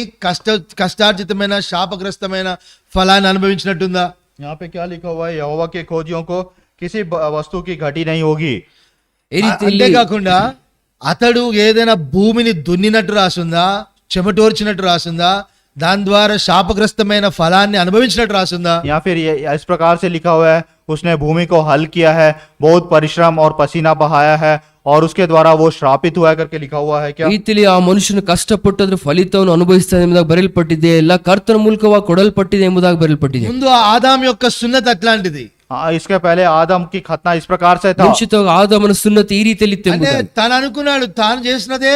కష్టార్జితమైన శాపగ్రస్తమైన ఫలాన్ని అనుభవించినట్టుందా? यहाँ पे क्या लिखा हुआ है, यहोवा के खोजियों को किसी वस्तु की घटी नहीं होगी। ಈ ರೀತಿಯಲ್ಲಿ అంతేకాకుండా అతడు ఏదైనా భూమిని దున్నినట్టు రాసుందా, చెమటోర్చినట్టు రాసుందా, దాని ద్వారా శాపగ్రస్తమైన ఫలాన్ని అనుభవించినట్టు రాసుందా? या फिर ये इस प्रकार से लिखा हुआ है, उसने भूमि को हल किया है, बहुत परिश्रम और पसीना बहाया है और उसके द्वारा वो श्रापित हुआ है करके लिखा हुआ है क्या? ಈ ರೀತಿಯಲ್ಲಿ ಆ ಮನುಷ್ಯನು ಕಷ್ಟಪಟ್ಟು ಅದ್ರ ಫಲಿತವನ್ನು ಅನುಭವಿಸ್ತಾನೆ ಎಂಬುದಾಗಿ ಬರೆಯಲ್ಪಟ್ಟಿದೆ, ಎಲ್ಲ ಕರ್ತನ ಮೂಲಕವಾಗಿ ಕೊಡಲ್ಪಟ್ಟಿದೆ ಎಂಬುದಾಗಿ ಬರೆಯಲ್ಪಟ್ಟಿದೆ. ముందు ఆదాం యొక్క సున్నతి అట్లాంటిది. इसके पहले आदम की खतना इस प्रकार से था। ಮುಂಚಿತವಾಗಿ ಆದಾಮನ ಸುನ್ನತಿ ఈ ರೀತಿಯಲ್ಲಿ ಇತ್ತು అంటే ಎಂಬುದಾಗಿ. తను అనుకున్నాడు తాను చేసినదే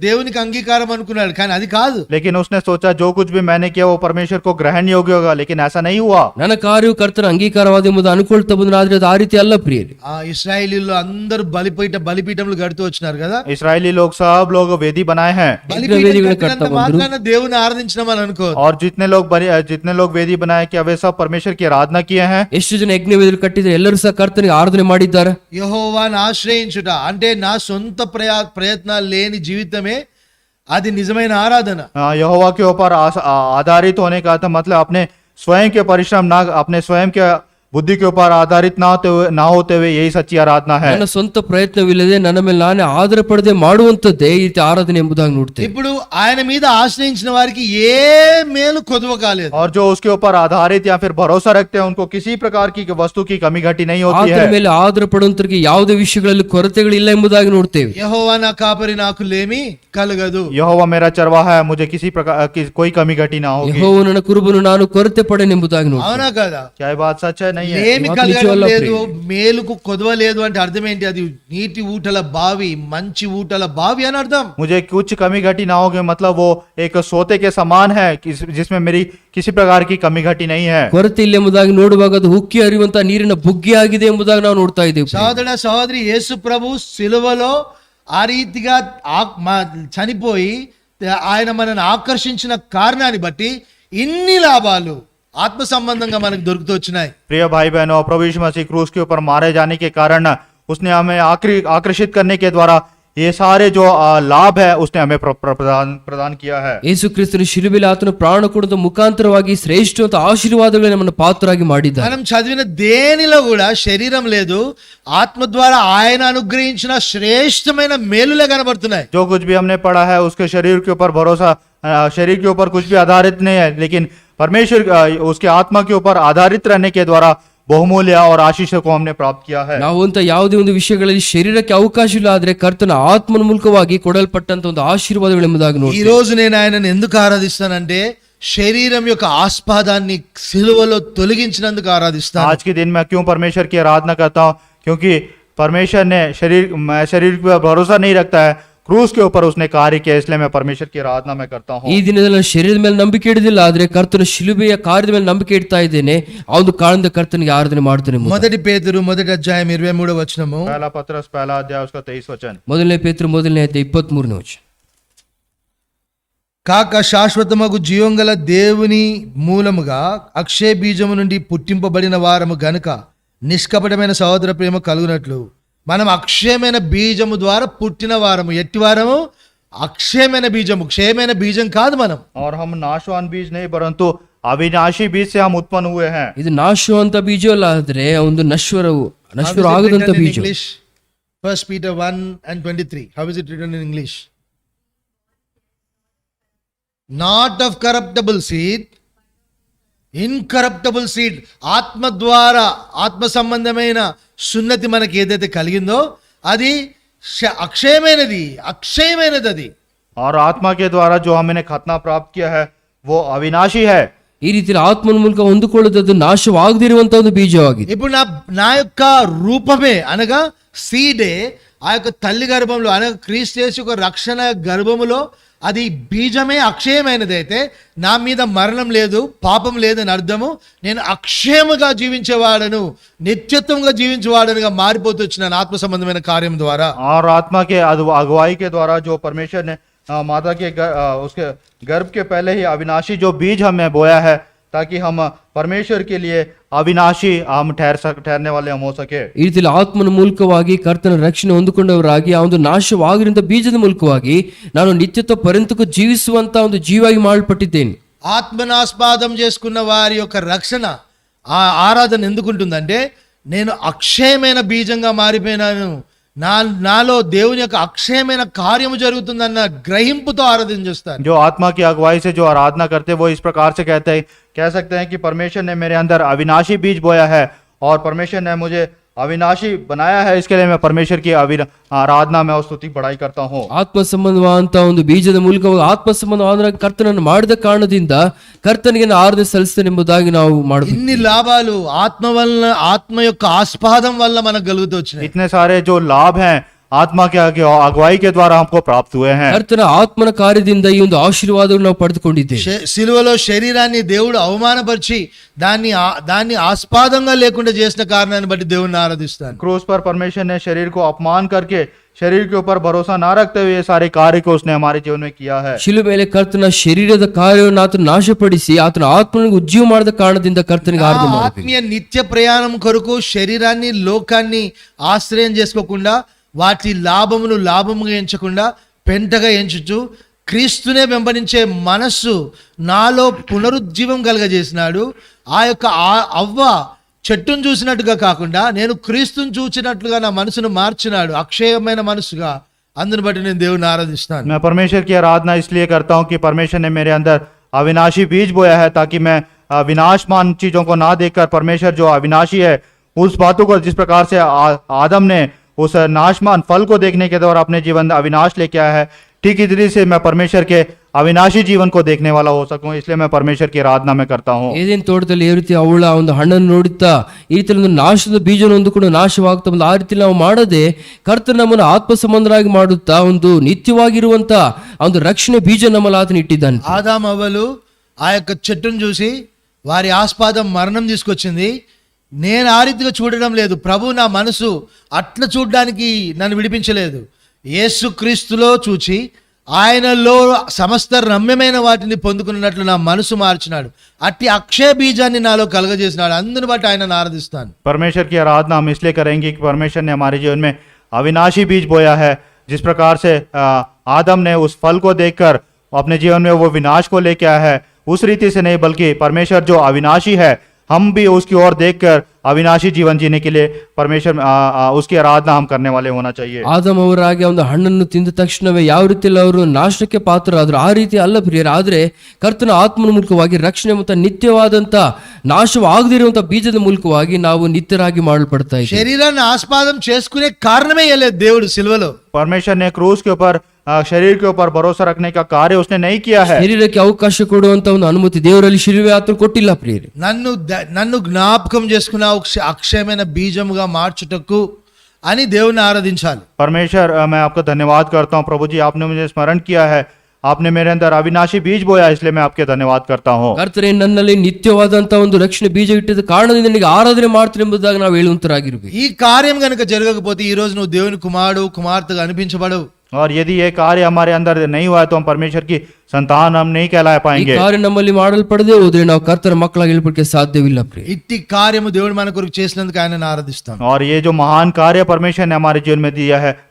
దేవునికి అంగీకారం అనుకున్నాడు, కానీ అది కాదు. लेकिन उसने सोचा जो कुछ भी मैंने किया वो परमेश्वर को ग्रहण योग्य होगा, लेकिन ऐसा नहीं हुआ। ನನ್ನ ಕಾರ್ಯವು ಕರ್ತನ ಅಂಗೀಕಾರವಾದ ಎಂಬುದು ಅನುಕೊಳ್ತಾ ಬಂದ್ರೆ, ಆದ್ರೆ ಅದು ಆ ರೀತಿ ಅಲ್ಲ ಪ್ರಿಯರೇ. ఆ ఇశ్రాయేలీల్లో అందరూ బలిపీఠములు కడుతూ వచ్చినారు కదా. इसराइली लोग सब लोग वेदी बनाए हैं వేదికలు కడతా బలిపీఠం ಬಂದ್ರು. మాత్రాన దేవుని ఆరాధించడం అనుకో. और जितने लोग वेदी बनाए क्या वे सब परमेश्वर की आराधना किए हैं? ಎಷ್ಟು ಜನ ಯಜ್ಞ ವೇದಿಗಳು ಕಟ್ಟಿದ್ರೆ ಎಲ್ಲರೂ ಸಹ ಕರ್ತನಿಗೆ ಆರಾಧನೆ ಮಾಡಿದ್ದಾರೆ. యెహోవాను ఆశ్రయించుట అంటే నా సొంత ప్రయత్నాలు లేని జీవితమే అది నిజమైన ఆరాధన. यहोवा के ऊपर आधारित होने का था, मतलब अपने स्वयं के परिश्रम ना, अपने स्वयं के बुद्धि के ऊपर आधारित ना होते हुए यही सच्ची आराधना है। ನನ್ನ ಸ್ವಂತ ಪ್ರಯತ್ನವಿಲ್ಲದೆ ನನ್ನ ಮೇಲೆ ನಾನೇ ಆಧಾರ ಪಡದೆ ಮಾಡುವಂತದ್ದೇ ಈ ರೀತಿ ಆರಾಧನೆ ಎಂಬುದಾಗಿ ನೋಡ್ತೇವೆ. ఇప్పుడు ఆయన మీద ఆశ్రయించిన వారికి ఏ మేలు కొదువ కాలేదు. और जो उसके ऊपर आधारित या फिर भरोसा रखते हैं उनको किसी प्रकार की वस्तु की कमी घटी नहीं होती ಆತನ है। ಮೇಲೆ ಆಧಾರ ಪಡುವಂತರಿಗೆ ಯಾವುದೇ ವಿಷಯಗಳಲ್ಲಿ ಕೊರತೆಗಳಿಲ್ಲ ಎಂಬುದಾಗಿ ನೋಡ್ತೇವೆ. యెహోవా నా కాపరి నాకు లేమి కలగదు. यहोवा मेरा चरवाहा है, मुझे किसी प्रकार की कोई कमी घटी ना होगी। ಯೆಹೋವನು ನನ್ನ ಕುರುಬನು, ನಾನು ಕೊರತೆ ಪಡೆನೆಂಬುದಾಗಿ ನೋಡ್ತೇವೆ. అవునా కదా? क्या ये बात सच है? नहीं है। ఏమి వాటి కలగడం నిజవల్ల లేదు, మేలుకు కొదవ లేదు అంటే అర్థం ఏంటి? అది నీటి ఊటల బావి, మంచి ఊటల బావి అని అర్థం. मुझे कुछ कमी घटी ना होगी मतलब वो एक सोते के समान है जिसमें मेरी किसी प्रकार की कमी घटी नहीं है। ಕೊರತೆ ಇಲ್ಲ ಎಂಬುದಾಗಿ ನೋಡುವಾಗ ಅದು ಉಕ್ಕಿ ಹರಿಯುವಂತ ನೀರಿನ ಬುಗ್ಗೆ ಆಗಿದೆ ಎಂಬುದಾಗಿ ನಾವು ನೋಡ್ತಾ ಇದ್ದೇವೆ. సహోదర సహోదరి, యేసు ప్రభు సిలువలో ఆ రీతిగా చనిపోయి ఆయన మనల్ని ఆకర్షించిన కారణాన్ని బట్టి ఇన్ని లాభాలు ఆత్మ సంబంధంగా మనకు దొరుకుతూ వచ్చినాయి. प्रिय भाई बहनों, प्रभु यीशु मसीह क्रूस के ऊपर मारे जाने के कारण उसने हमें आकर्षित करने के द्वारा ये सारे जो लाभ है उसने हमें प्रदान किया है। ಯೇಸು ಕ್ರಿಸ್ತನು ಶಿಲುಬೆಯಲ್ಲಿ ಆತನ ಪ್ರಾಣ ಕೊಡುವ ಮುಖಾಂತರವಾಗಿ ಶ್ರೇಷ್ಠವಾದ ಆಶೀರ್ವಾದಗಳನ್ನು ನಮ್ಮನ್ನು ಪಾತ್ರರಾಗಿ ಮಾಡಿದ್ದಾನೆ. మనం చదివిన దేనిలో కూడా శరీరం లేదు, ఆత్మ ద్వారా ఆయన అనుగ్రహించిన శ్రేష్టమైన మేలులే కనబడుతున్నాయి. जो कुछ भी हमने पढ़ा है उसके शरीर के ऊपर भरोसा, शरीर के ऊपर कुछ भी आधारित नहीं है, लेकिन परमेश्वर उसके आत्मा के ऊपर आधारित रहने के द्वारा बहुमूल्य और आशीष को हमने प्राप्त किया है। ನಾವು ಅಂತ ಯಾವುದೇ ಒಂದು ವಿಷಯಗಳಲ್ಲಿ ಶರೀರಕ್ಕೆ ಅವಕಾಶ ಇಲ್ಲ, ಆದ್ರೆ ಕರ್ತನ ಆತ್ಮನ ಮೂಲಕವಾಗಿ ಕೊಡಲ್ಪಟ್ಟಂತ ಒಂದು ಆಶೀರ್ವಾದಗಳು ಎಂಬುದಾಗಿ ఈ ನೋಡಿ. రోజు నేను ఆయనను ఎందుకు ఆరాధిస్తానంటే శరీరం యొక్క ఆస్పాదాన్ని సిలువలో తొలగించినందుకు ఆరాధిస్తాను. आज के दिन मैं क्यों परमेश्वर की आराधना करता हूँ? क्योंकि परमेश्वर ने शरीर पर भरोसा नहीं रखता है, क्रूस के ऊपर उसने कार्य किया, इसलिए मैं परमेश्वर की आराधना में करता हूँ। ಈ ದಿನದಲ್ಲಿ ನಾನು ಶರೀರದ ಮೇಲೆ ನಂಬಿಕೆ ಇಡುದಿಲ್ಲ, ಆದ್ರೆ ಕರ್ತನ ಶಿಲುಬೆಯ ಕಾರ್ಯದ ಮೇಲೆ ನಂಬಿಕೆ ಇಡ್ತಾ ಇದ್ದೇನೆ. ಆ ಒಂದು ಕಾರಣದ ಕರ್ತನಿಗೆ ಆರಾಧನೆ ಮಾಡ್ತೇನೆ. మొదటి పేతురు మొదటి అధ్యాయం 23వ వచనము. पहला पत्रस पहला अध्याय उसका 23 वचन। ಮೊದಲನೇ ಪೇತ್ರ ಮೊದಲನೇ ಅಧ್ಯಾಯ 23ನೇ ವಚನ. కాక శాశ్వతమగు జీవం గల దేవుని మూలముగా అక్షయ బీజము నుండి పుట్టింపబడిన వారము గనుక నిష్కపటమైన సహోదర ప్రేమ కలుగునట్లు మనం అక్షయమైన బీజము ద్వారా పుట్టిన వారము. ఎట్టి వారము? అక్షయమైన బీజము. క్షయమైన బీజం కాదు మనం. और हम नाशवान बीज नहीं परंतु अविनाशी बीज से हम उत्पन्न हुए हैं। ಇದು ನಾಶವಂತ ಬೀಜ ಅಲ್ಲ, ಆದ್ರೆ ಒಂದು ನಶ್ವರ ಆಗದಂತ ಬೀಜ. English First Peter 1:23. How is it written in English? Not of corruptible seed, incorruptible seed. ఆత్మ ద్వారా ఆత్మ సంబంధమైన సున్నతి మనకి ఏదైతే కలిగిందో అది అక్షయమైనది. అది. और आत्मा के द्वारा जो हमने खतना प्राप्त किया है वो अविनाशी है। ಈ ರೀತಿ ಆತ್ಮನ ಮೂಲಕ ಹೊಂದಿಕೊಳ್ಳೋದು ನಾಶವಾಗದಿರುವಂತ ಒಂದು ಬೀಜವಾಗಿದೆ. ఇప్పుడు నా యొక్క రూపమే అనగా సీడే ఆ యొక్క తల్లి గర్భంలో అనగా క్రీస్తు యేసు యొక్క రక్షణ గర్భములో అది బీజమే అక్షయమైనది అయితే నా మీద మరణం లేదు, పాపం లేదని అర్థము. నేను అక్షయముగా జీవించేవాడను, నిత్యత్వంగా జీవించేవాడనుగా మారిపోతూ వచ్చినాను ఆత్మ సంబంధమైన కార్యం ద్వారా. और आत्मा के अगुवाई के द्वारा जो परमेश्वर ने माता के उसके गर्भ के पहले ही अविनाशी जो बीज हमें बोया है ताकि हम परमेश्वर के लिए अविनाशी हम ठहरने वाले हम हो सके। ಈ ರೀತಿ ಆತ್ಮನ ಮೂಲಕವಾಗಿ ಕರ್ತನ ರಕ್ಷಣೆ ಹೊಂದಿಕೊಂಡವರಾಗಿ ಆ ಒಂದು ನಾಶವಾಗಿರುವಂತ ಬೀಜದ ಮೂಲಕವಾಗಿ ನಾನು ನಿತ್ಯತ್ವ ಪರ್ಯಂತಕ್ಕೂ ಜೀವಿಸುವಂತ ಒಂದು ಜೀವಾಗಿ ಮಾಡಲ್ಪಟ್ಟಿದ್ದೇನೆ. ఆత్మనాస్పాదం చేసుకున్న వారి యొక్క రక్షణ ఆ ఆరాధన ఎందుకుంటుందంటే నేను అక్షయమైన బీజంగా మారిపోయినాను, నాలో దేవుని యొక్క అక్షయమైన కార్యము జరుగుతుందన్న గ్రహింపుతో ఆరాధన చేస్తాను. जो आत्मा की अगुवाई से जो आराधना करते हैं वो इस प्रकार से कह सकते हैं कि परमेश्वर ने मेरे अंदर अविनाशी बीज बोया है और परमेश्वर ने मुझे अविनाशी बनाया है, इसके लिए मैं परमेश्वर की आराधना में और स्तुति बढ़ाई करता हूँ। ಆತ್ಮ ಸಂಬಂಧವಾದಂತ ಒಂದು ಬೀಜದ ಮೂಲಕವಾಗಿ ಆತ್ಮ ಸಂಬಂಧವಾದ ಕರ್ತನನ್ನು ಮಾಡಿದ ಕಾರಣದಿಂದ ಕರ್ತನಿಗೆ ಆರಾಧನೆ ಸಲ್ಲಿಸ್ತೇನೆ ಎಂಬುದಾಗಿ ನಾವು ಮಾಡಬೇಕು. ఇన్ని లాభాలు ఆత్మ యొక్క ఆస్పాదం వల్ల మనకు కలుగుతూ వచ్చినాయి. इतने सारे जो लाभ हैं आत्मा के अगुवाई के द्वारा हमको प्राप्त हुए हैं। ಕರ್ತನ ಆತ್ಮನ ಕಾರ್ಯದಿಂದ ಈ ಒಂದು ಆಶೀರ್ವಾದವನ್ನು ನಾವು ಪಡೆದುಕೊಂಡಿದ್ದೇವೆ. సిలువలో శరీరాన్ని దేవుడు అవమానపరిచి దాన్ని ఆస్పాదంగా లేకుండా చేసిన కారణాన్ని బట్టి దేవుడిని ఆరాధిస్తాను. क्रूस पर परमेश्वर ने शरीर को अपमान करके शरीर के ऊपर भरोसा ना रखते हुए ये सारे कार्य को उसने हमारे जीवन में किया है। ಶಿಲುಬೆ ಮೇಲೆ ಕರ್ತನ ಶರೀರದ ಕಾರ್ಯವನ್ನು ಆತನು ನಾಶಪಡಿಸಿ ಆತನ ಆತ್ಮನಿಗೆ ಉಜ್ಜೀವ ಮಾಡಿದ ಕಾರಣದಿಂದ ಕರ್ತನಿಗೆ ಆರಾಧನೆ ಮಾಡಬೇಕು. ఆత్మీయ నిత్య ప్రయాణం కొరకు శరీరాన్ని లోకాన్ని ఆశ్రయం చేసుకోకుండా వాటి లాభముగా ఎంచకుండా పెంటగా ఎంచుచు క్రీస్తునే వెంబడించే మనస్సు నాలో పునరుజ్జీవం కలగజేసినాడు. ఆ యొక్క అవ్వ చెట్టును చూసినట్టుగా కాకుండా నేను క్రీస్తుని చూసినట్లుగా నా మనసును మార్చినాడు, అక్షయమైన మనసుగా. అందుని బట్టి నేను దేవుని ఆరాధిస్తాను. मैं परमेश्वर की आराधना इसलिए करता हूँ कि परमेश्वर ने मेरे अंदर अविनाशी बीज बोया है ताकि मैं विनाशमान चीजों को ना देखकर परमेश्वर जो अविनाशी है उस बातों को जिस प्रकार से आदम ने उस नाशमान फल को देखने के द्वारा अपने जीवन में अविनाश लेके आया है, ठीक इसी से मैं परमेश्वर के अविनाशी जीवन को देखने वाला हो सकूं, इसलिए मैं परमेश्वर की आराधना में करता हूँ। ಏದೇನ್ ತೋಟದಲ್ಲಿ ಯಾವ ರೀತಿ ಅವಳ ಒಂದು ಹಣ್ಣನ್ನು ನೋಡುತ್ತಾ ಈ ರೀತಿ ಒಂದು ನಾಶದ ಬೀಜವನ್ನು ಹೊಂದಿಕೊಂಡು ನಾಶವಾಗ್ತಾ ಬಂದ ಆ ರೀತಿ ನಾವು ಮಾಡದೆ ಕರ್ತನ ನಮ್ಮನ್ನು ಆತ್ಮ ಸಂಬಂಧರಾಗಿ ಮಾಡುತ್ತಾ ಒಂದು ನಿತ್ಯವಾಗಿರುವಂತ ಒಂದು ರಕ್ಷಣೆ ಬೀಜ ನಮ್ಮಲ್ಲಿ ಆತನ ಇಟ್ಟಿದ್ದಾನೆ. ఆదాము అవ్వలు ఆ యొక్క చెట్టును చూసి వారి ఆస్పాదం మరణం తీసుకొచ్చింది. నేను ఆ రీతిగా చూడడం లేదు, ప్రభు నా మనసు అట్లా చూడడానికి నన్ను విడిపించలేదు. యేసు క్రీస్తులో చూచి ఆయనలో సమస్త రమ్యమైన వాటిని పొందుకున్నట్లు నా మనసు మార్చినాడు. అట్టి అక్షయ బీజాన్ని నాలో కలగజేసినాడు. అందుని బట్టి ఆయనను ఆరాధిస్తాను. परमेश्वर की आराधना हम इसलिए करेंगे कि परमेश्वर ने हमारे जीवन में अविनाशी बीज बोया है। जिस प्रकार से आदम ने उस फल को देखकर अपने जीवन में वो विनाश को लेके आया है, उस रीति से नहीं बल्कि परमेश्वर जो अविनाशी है हम भी उसकी ओर देखकर अविनाशी जीवन जीने के लिए परमेश्वर उसकी आराधना हम करने वाले होना चाहिए। ಆದಮ್ ಅವರಾಗಿ ಒಂದು ಹಣ್ಣನ್ನು ತಿಂದ ತಕ್ಷಣವೇ ಯಾವ ರೀತಿಯಲ್ಲಿ ಅವರು ನಾಶಕ್ಕೆ ಪಾತ್ರರಾದ್ರು ಆ ರೀತಿ ಅಲ್ಲ ಪ್ರಿಯರ. ಆದ್ರೆ ಕರ್ತನ ಆತ್ಮನ ಮೂಲಕವಾಗಿ ರಕ್ಷಣೆ ಮತ್ತು ನಿತ್ಯವಾದಂತ ನಾಶವಾಗದಿರುವಂತ ಬೀಜದ ಮೂಲಕವಾಗಿ ನಾವು ನಿತ್ಯರಾಗಿ ಮಾಡಲ್ಪಡ್ತಾ ಇದ್ದೀವಿ. శరీరాన్ని ఆస్పాదం చేసుకునే కారణమే లేదు దేవుడు సిలువలో. परमेश्वर ने क्रूस के ऊपर शरीर के ऊपर भरोसा रखने का कार्य उसने नहीं किया है। ಶರೀರಕ್ಕೆ ಅವಕಾಶ ಕೊಡುವಂತ ಒಂದು ಅನುಮತಿ ದೇವರಲ್ಲಿ ಶಿಲುಬೆ ಆತನು ಕೊಟ್ಟಿಲ್ಲ ಪ್ರಿಯರೇ. నన్ను జ్ఞాపకం చేసుకున్న అక్షయమైన బీజముగా మార్చుటకు అని దేవుణ్ణి ఆరాధించాలి. परमेश्वर मैं आपका धन्यवाद करता हूँ प्रभु जी, आपने मुझे स्मरण किया है, आपने मेरे अंदर अविनाशी बीज बोया, इसलिए मैं आपके धन्यवाद करता हूँ। ಕರ್ತನೇ ನನ್ನಲ್ಲಿ ನಿತ್ಯವಾದಂತಹ ಒಂದು ರಕ್ಷಣೆ ಬೀಜ ಇಟ್ಟಿದ್ದ ಕಾರಣದಿಂದ ನಿನಗೆ ಆರಾಧನೆ ಮಾಡ್ತೀನಿ ಎಂಬುದಾಗಿ ನಾವು ಹೇಳುವಂತರಾಗಿರ್ಬೇಕು. ఈ కార్యం గనుక జరగకపోతే ఈ రోజు నువ్వు దేవుని కుమారుడు కుమార్తెగా అనిపించబడవు. और यदि ये कार्य हमारे अंदर नहीं हुआ है तो हम परमेश्वर की संतान हम नहीं कहला ಈ पाएंगे। ಕಾರ್ಯ ನಮ್ಮಲ್ಲಿ ಮಾಡಲ್ಪಡದೆ ಹೋದ್ರೆ ನಾವು ಕರ್ತನ ಮಕ್ಕಳಾಗಿ ಹೇಳ್ಬಿಡಕ್ಕೆ ಸಾಧ್ಯವಿಲ್ಲ ಪ್ರಿಯ. ఇట్టి కార్యము దేవుడు మన కొరకు చేసినందుకు ఆయనను ఆరాధిస్తాం. और ये जो महान कार्य परमेश्वर ने हमारे जीवन में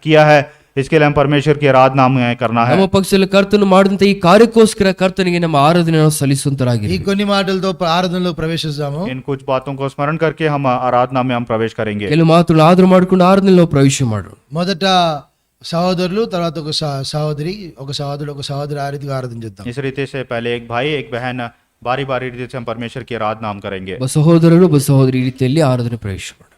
किया है, इसके लिए हम परमेश्वर की आराधना हमें करना है। ನಮ್ಮ ಪಕ್ಷದಲ್ಲಿ ಕರ್ತನು ಮಾಡಿದಂತ ಈ ಕಾರ್ಯಕ್ಕೋಸ್ಕರ ಕರ್ತನಿಗೆ ನಮ್ಮ ಆರಾಧನೆ ನಾವು ఈ ಸಲ್ಲಿಸುವಂತರಾಗಿರ್ಬೇಕು. కొన్ని మాటలతో ఆరాధనలో ప్రవేశిస్తాము. इन कुछ बातों को स्मरण करके हम आराधना में हम प्रवेश करेंगे। ಕೆಲವು ಮಾತುಗಳು ಆಧಾರ ಮಾಡ್ಕೊಂಡು ಆರಾಧನೆలో ಪ್ರವೇಶ ಮಾಡು. మొదట సహోదరులు, తర్వాత ఒక సహోదరి, ఒక సహోదరుడు, ఒక సహోదరి ఆ రీతిగా ఆరాధన చేద్దాం. इस रीति से पहले एक भाई एक बहन बारी बारी रीति से हम परमेश्वर की आराधना हम करेंगे। ಒಬ್ಬ ಸಹೋದರರು ಒಬ್ಬ ಸಹೋದರಿ ಈ ರೀತಿಯಲ್ಲಿ ಆರಾಧನೆ ಪ್ರವೇಶ ಮಾಡು.